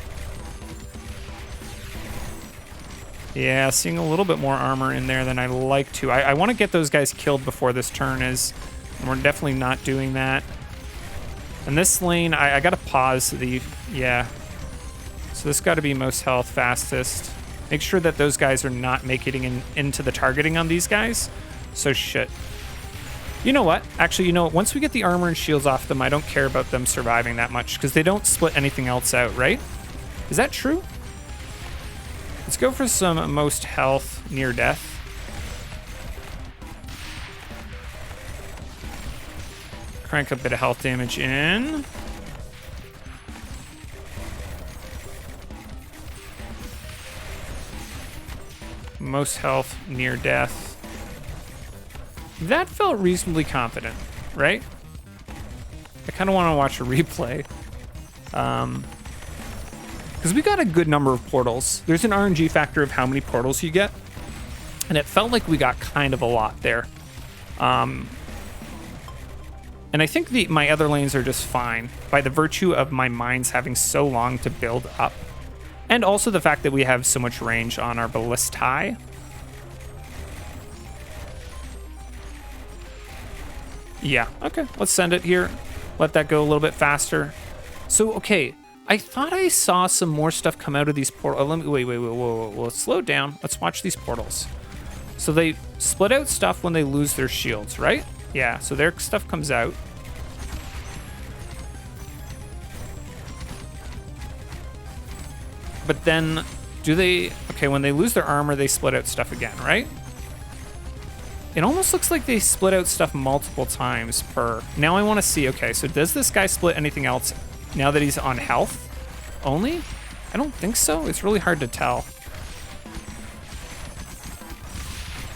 Yeah, seeing a little bit more armor in there than I'd like to. I want to get those guys killed before this turn is, and we're definitely not doing that. And this lane, I got to pause the, yeah. So this got to be most health, fastest. Make sure that those guys are not making it into the targeting on these guys. So shit. You know what? Actually, you know what? Once we get the armor and shields off them, I don't care about them surviving that much because they don't split anything else out, right? Is that true? Let's go for some most health near death. Crank a bit of health damage in. Most health near death. That felt reasonably confident, right? I kind of want to watch a replay. Because we got a good number of portals. There's an RNG factor of how many portals you get. And it felt like we got kind of a lot there. And I think my other lanes are just fine by the virtue of my mines having so long to build up. And also the fact that we have so much range on our ballistae. Yeah, okay, let's send it here. Let that go a little bit faster. So, okay, I thought I saw some more stuff come out of these portals. Let me, wait, whoa. Let's slow down. Let's watch these portals. So they split out stuff when they lose their shields, right? Yeah, so their stuff comes out. But then, do they... Okay, when they lose their armor, they split out stuff again, right? It almost looks like they split out stuff multiple times per... Now I want to see, okay, so does this guy split anything else now that he's on health only? I don't think so. It's really hard to tell.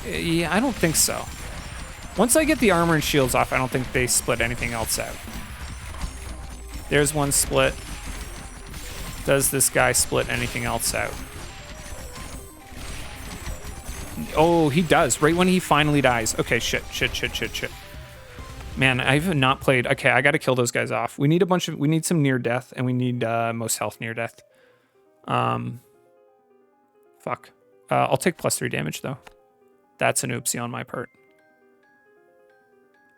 Yeah, I don't think so. Once I get the armor and shields off, I don't think they split anything else out. There's one split. Does this guy split anything else out? Oh, he does. Right when he finally dies. Okay, shit. Man, I've not played. Okay, I got to kill those guys off. We need we need some near death, and we need most health near death. Fuck. I'll take +3 damage, though. That's an oopsie on my part.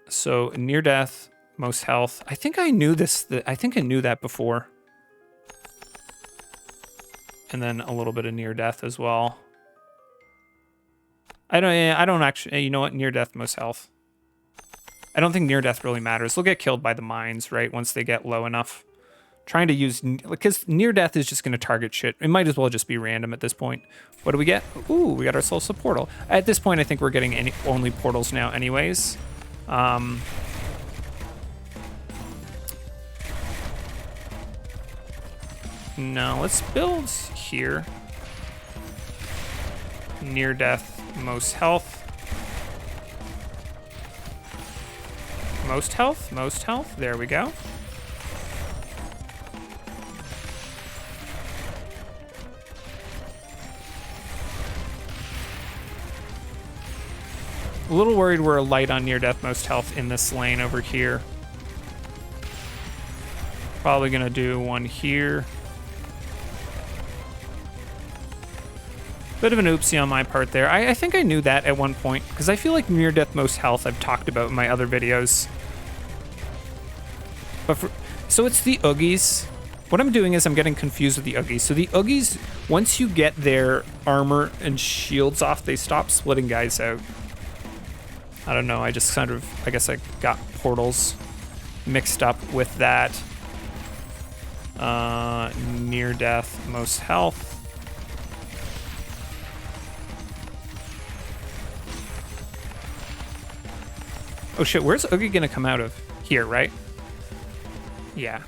So, near death, most health. I think I knew this. I think I knew that before. And then a little bit of near death as well. I don't actually, you know what? Near death, most health. I don't think near death really matters. They'll get killed by the mines, right? Once they get low enough. Trying to use, because near death is just going to target shit. It might as well just be random at this point. What do we get? Ooh, we got ourselves a portal. At this point, I think we're getting only portals now anyways. No, let's build here. Near death, most health. Most health. There we go. A little worried we're light on near death, most health in this lane over here. Probably gonna do one here. Bit of an oopsie on my part there. I think I knew that at one point, because I feel like near death most health I've talked about in my other videos. But so it's the Oogies. What I'm doing is I'm getting confused with the Oogies. So the Oogies, once you get their armor and shields off, they stop splitting guys out. I don't know, I just kind of, I guess I got portals mixed up with that. Near death, most health. Oh shit, where's Oogie gonna come out of? Here, right? Yeah.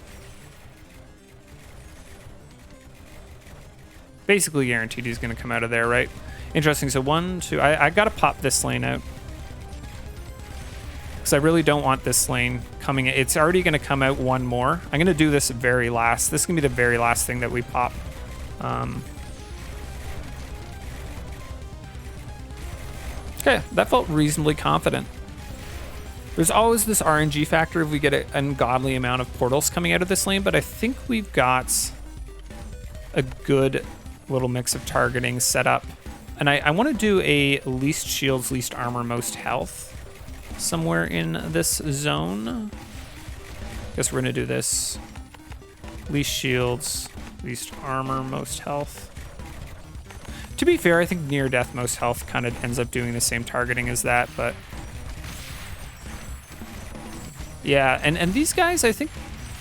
Basically guaranteed he's gonna come out of there, right? Interesting, so 1, 2, I gotta pop this lane out. Because I really don't want this lane coming in. It's already gonna come out one more. I'm gonna do this very last. This is gonna be the very last thing that we pop. Okay, that felt reasonably confident. There's always this RNG factor if we get an ungodly amount of portals coming out of this lane, but I think we've got a good little mix of targeting set up. And I want to do a least shields, least armor, most health somewhere in this zone. Guess we're going to do this. Least shields, least armor, most health. To be fair, I think near death, most health kind of ends up doing the same targeting as that, but... Yeah, and these guys, I think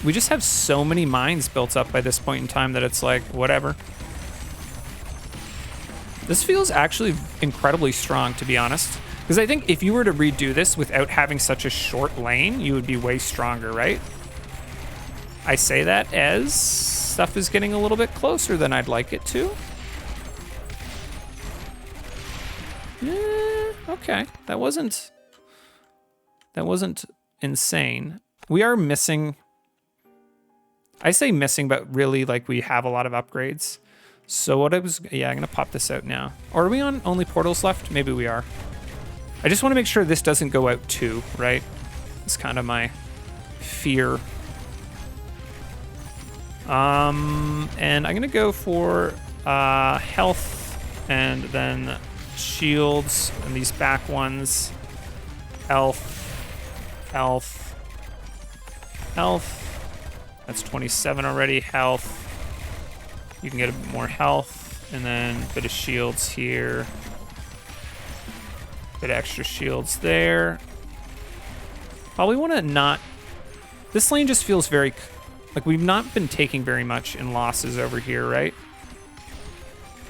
we just have so many mines built up by this point in time that it's like, whatever. This feels actually incredibly strong, to be honest. Because I think if you were to redo this without having such a short lane, you would be way stronger, right? I say that as stuff is getting a little bit closer than I'd like it to. Okay, that wasn't insane. We are missing, I say missing, but really like we have a lot of upgrades. So what I was, yeah, I'm gonna pop this out now. Or are we on only portals left? Maybe we are. I just want to make sure this doesn't go out too, right? It's kind of my fear. And I'm gonna go for health and then shields and these back ones. Health, health, health. That's 27 already. Health. You can get a bit more health, and then a bit of shields here. Bit of extra shields there. Probably want to not... This lane just feels very... Like, we've not been taking very much in losses over here, right?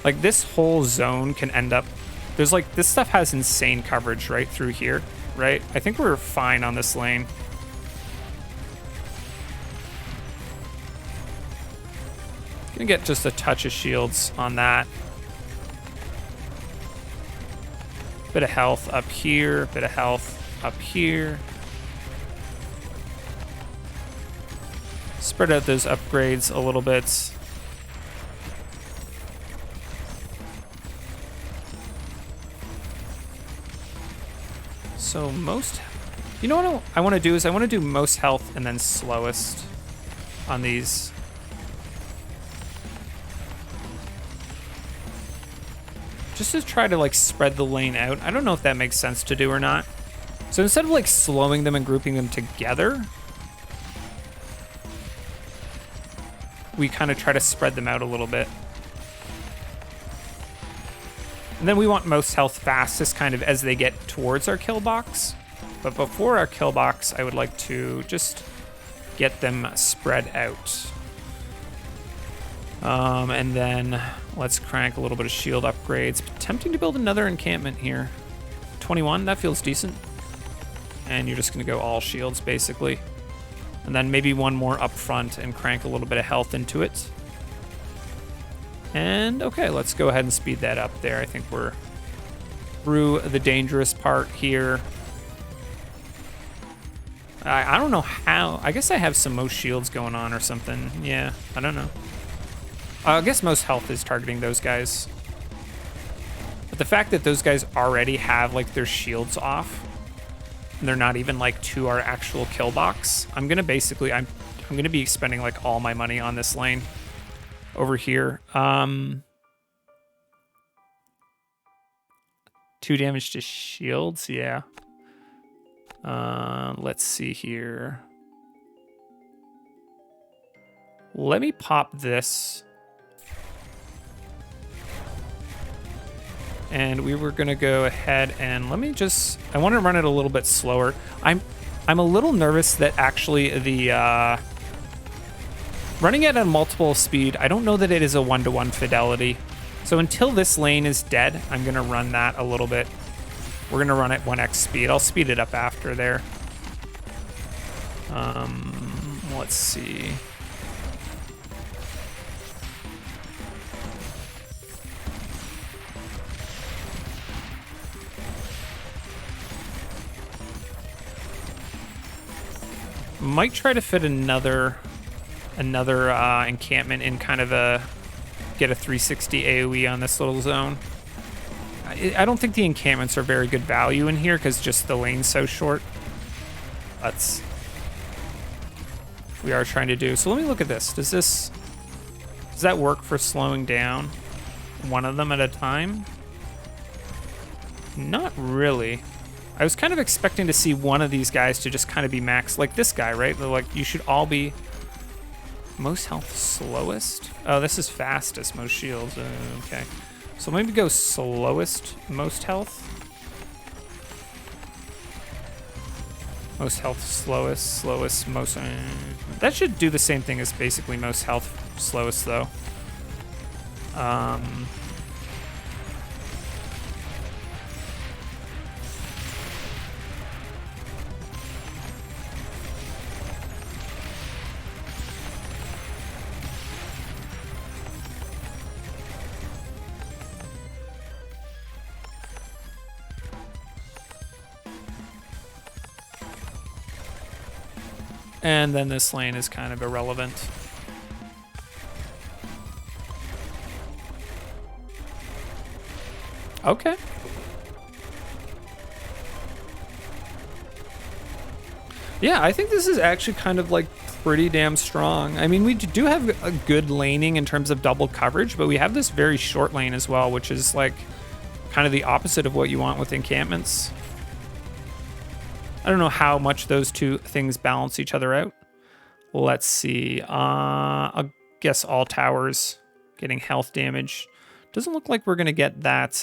Like, this whole zone can end up... There's, like, this stuff has insane coverage right through here, right? I think we're fine on this lane. Gonna get just a touch of shields on that. Bit of health up here, bit of health up here. Spread out those upgrades a little bit. So most, you know what I want to do is I want to do most health and then slowest on these. Just to try to like spread the lane out. I don't know if that makes sense to do or not. So instead of like slowing them and grouping them together, we kind of try to spread them out a little bit. And then we want most health fastest kind of as they get towards our kill box. But before our kill box, I would like to just get them spread out. And then let's crank a little bit of shield upgrades. Attempting to build another encampment here. 21, that feels decent. And you're just gonna go all shields basically. And then maybe one more up front and crank a little bit of health into it. And okay, let's go ahead and speed that up there. I think we're through the dangerous part here. I don't know how. I guess I have some most shields going on or something. Yeah, I don't know. I guess most health is targeting those guys. But the fact that those guys already have like their shields off, and they're not even like to our actual kill box, I'm gonna basically, I'm gonna be spending like all my money on this lane over here. 2 damage to shields, yeah. Let's see here. Let me pop this. And we were gonna go ahead and let me just, I want to run it a little bit slower. I'm a little nervous that actually the running it at multiple speed, I don't know that it is a 1-to-1 fidelity. So until this lane is dead, I'm gonna run that a little bit. We're gonna run at 1x speed. I'll speed it up after there. Let's see. Might try to fit another encampment in, kind of get a 360 AoE on this little zone. I don't think the encampments are very good value in here because just the lane's so short. We are trying to do. So let me look at this. Does that work for slowing down one of them at a time? Not really. I was kind of expecting to see one of these guys to just kind of be maxed, like this guy, right? Like you should all be most health slowest. Oh, this is fastest, most shields. Okay. So maybe go slowest, most health. Most health, slowest, most. That should do the same thing as basically most health, slowest though. And then this lane is kind of irrelevant. Okay. Yeah, I think this is actually kind of like pretty damn strong. I mean, we do have a good laning in terms of double coverage, but we have this very short lane as well, which is like kind of the opposite of what you want with encampments. I don't know how much those two things balance each other out. Let's see. I guess all towers getting health damage. Doesn't look like we're going to get that.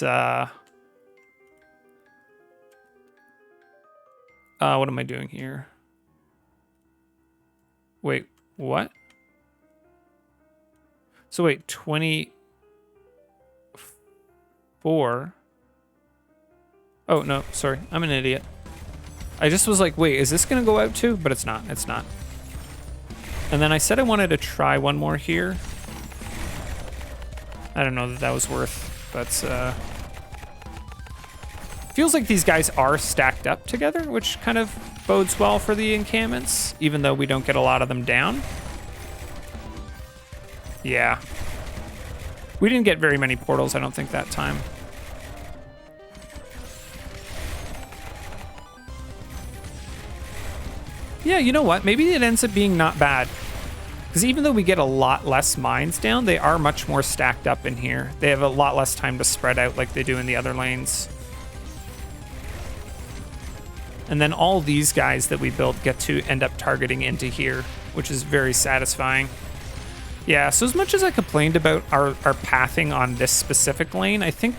What am I doing here? Wait, what? So wait, 24. Oh, no, sorry. I'm an idiot. I just was like, wait, is this gonna go out too? But it's not, it's not. And then I said I wanted to try one more here. I don't know that was worth, but feels like these guys are stacked up together, which kind of bodes well for the encampments, even though we don't get a lot of them down. Yeah. We didn't get very many portals, I don't think, that time. Yeah, you know what? Maybe it ends up being not bad. Because even though we get a lot less mines down, they are much more stacked up in here. They have a lot less time to spread out like they do in the other lanes. And then all these guys that we built get to end up targeting into here, which is very satisfying. Yeah, so as much as I complained about our pathing on this specific lane, I think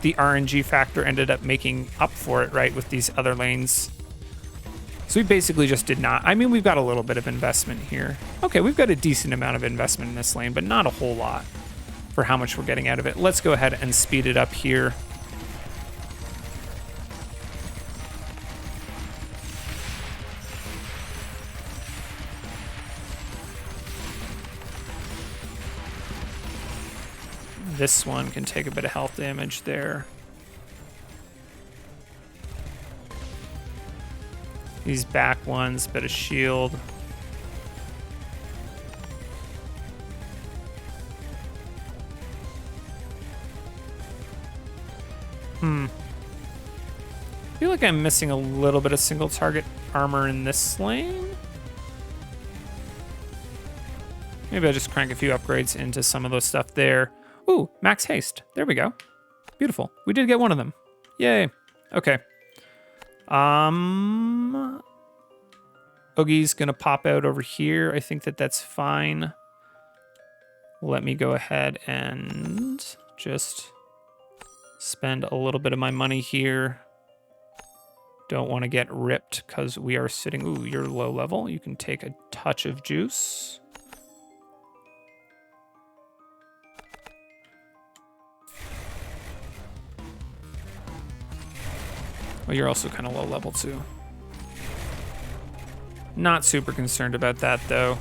the RNG factor ended up making up for it, right, with these other lanes. So we basically just did not. I mean, we've got a little bit of investment here. Okay, we've got a decent amount of investment in this lane, but not a whole lot for how much we're getting out of it. Let's go ahead and speed it up here. This one can take a bit of health damage there. These back ones, bit of shield. I feel like I'm missing a little bit of single target armor in this lane. Maybe I'll just crank a few upgrades into some of those stuff there. Ooh, max haste. There we go. Beautiful. We did get one of them. Yay. Okay. Oogie's gonna pop out over here. I think that's fine. Let me go ahead and just spend a little bit of my money here. Don't want to get ripped because we are sitting... Ooh, you're low level. You can take a touch of juice. Well, you're also kind of low level too. Not super concerned about that though.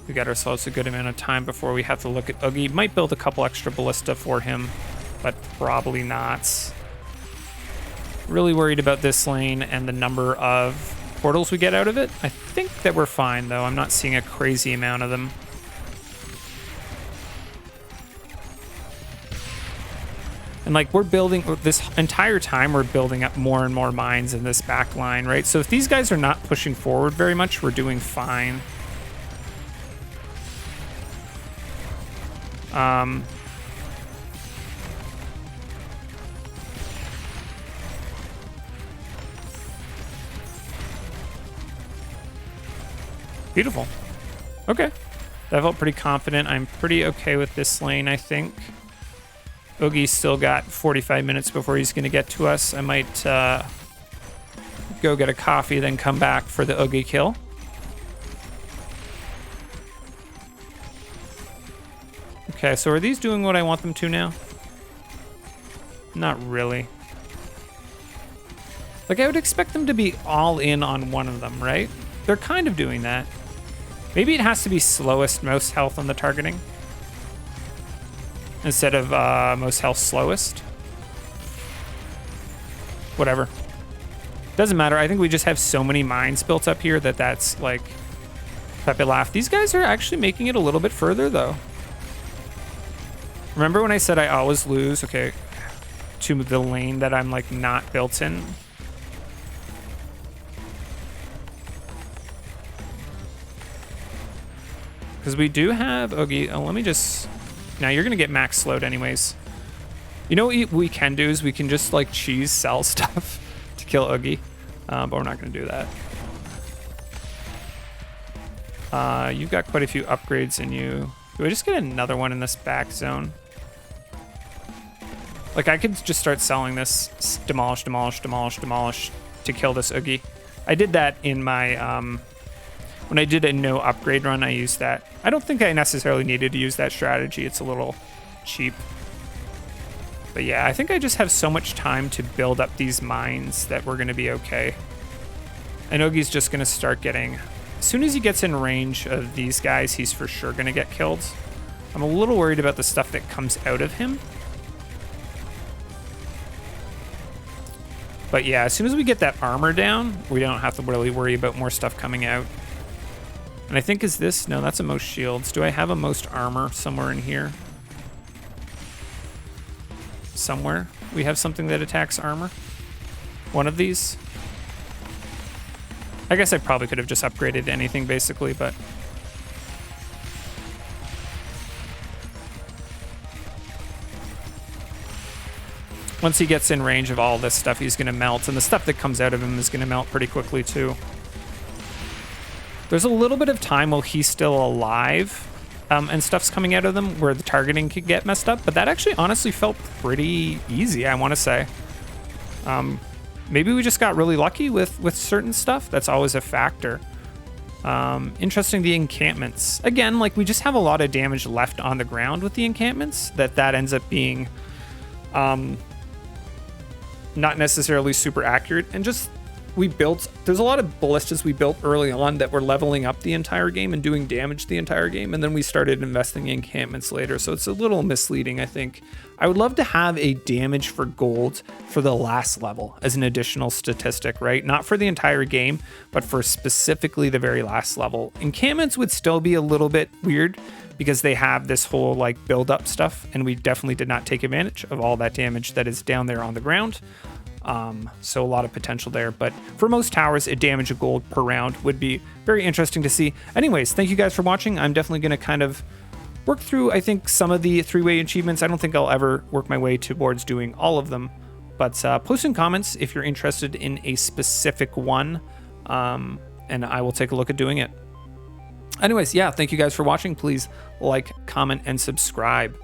We got ourselves a good amount of time before we have to look at Oogie. Might build a couple extra Ballista for him, but probably not. Really worried about this lane and the number of portals we get out of it. I think that we're fine though. I'm not seeing a crazy amount of them. And like we're building this entire time, we're building up more and more mines in this back line, right? So if these guys are not pushing forward very much, we're doing fine. Beautiful. Okay. That felt pretty confident. I'm pretty okay with this lane, I think. Oogie's still got 45 minutes before he's going to get to us. I might go get a coffee, then come back for the Oogie kill. Okay, so are these doing what I want them to now? Not really. Like, I would expect them to be all in on one of them, right? They're kind of doing that. Maybe it has to be slowest, most health on the targeting instead of most health slowest. Whatever. Doesn't matter. I think we just have so many mines built up here that that's like Pepe laugh. These guys are actually making it a little bit further though. Remember when I said I always lose, okay, to the lane that I'm like not built in? Because we do have Oogie. Oh, let me just... Now you're going to get max slowed anyways. You know what we can do is we can just like cheese sell stuff to kill Oogie. But we're not going to do that. You've got quite a few upgrades in you. Do I just get another one in this back zone? Like I could just start selling this demolish, demolish, demolish, demolish to kill this Oogie. I did that in my... when I did a no upgrade run, I used that. I don't think I necessarily needed to use that strategy. It's a little cheap. But yeah, I think I just have so much time to build up these mines that we're going to be okay. And Oogie's just going to start getting... As soon as he gets in range of these guys, he's for sure going to get killed. I'm a little worried about the stuff that comes out of him. But yeah, as soon as we get that armor down, we don't have to really worry about more stuff coming out. And I think is this, no, that's a most shields. Do I have a most armor somewhere in here? Somewhere we have something that attacks armor. One of these. I guess I probably could have just upgraded anything basically, but once he gets in range of all this stuff, he's gonna melt, and the stuff that comes out of him is gonna melt pretty quickly too. There's a little bit of time while he's still alive, and stuff's coming out of them where the targeting could get messed up, but that actually honestly felt pretty easy, I want to say. Maybe we just got really lucky with certain stuff. That's always a factor. Interesting, the encampments. Again, like, we just have a lot of damage left on the ground with the encampments, that ends up being not necessarily super accurate. And just, there's a lot of ballistas we built early on that were leveling up the entire game and doing damage the entire game, and then we started investing in encampments later, so it's a little misleading, I think. I would love to have a damage for gold for the last level as an additional statistic, right? Not for the entire game, but for specifically the very last level. Encampments would still be a little bit weird because they have this whole like build up stuff, and we definitely did not take advantage of all that damage that is down there on the ground. So a lot of potential there, but for most towers, a damage of gold per round would be very interesting to see. Anyways, thank you guys for watching. I'm definitely going to kind of work through, I think, some of the three-way achievements. I don't think I'll ever work my way towards doing all of them, but post in comments if you're interested in a specific one, and I will take a look at doing it. Anyways, yeah, thank you guys for watching. Please like, comment, and subscribe.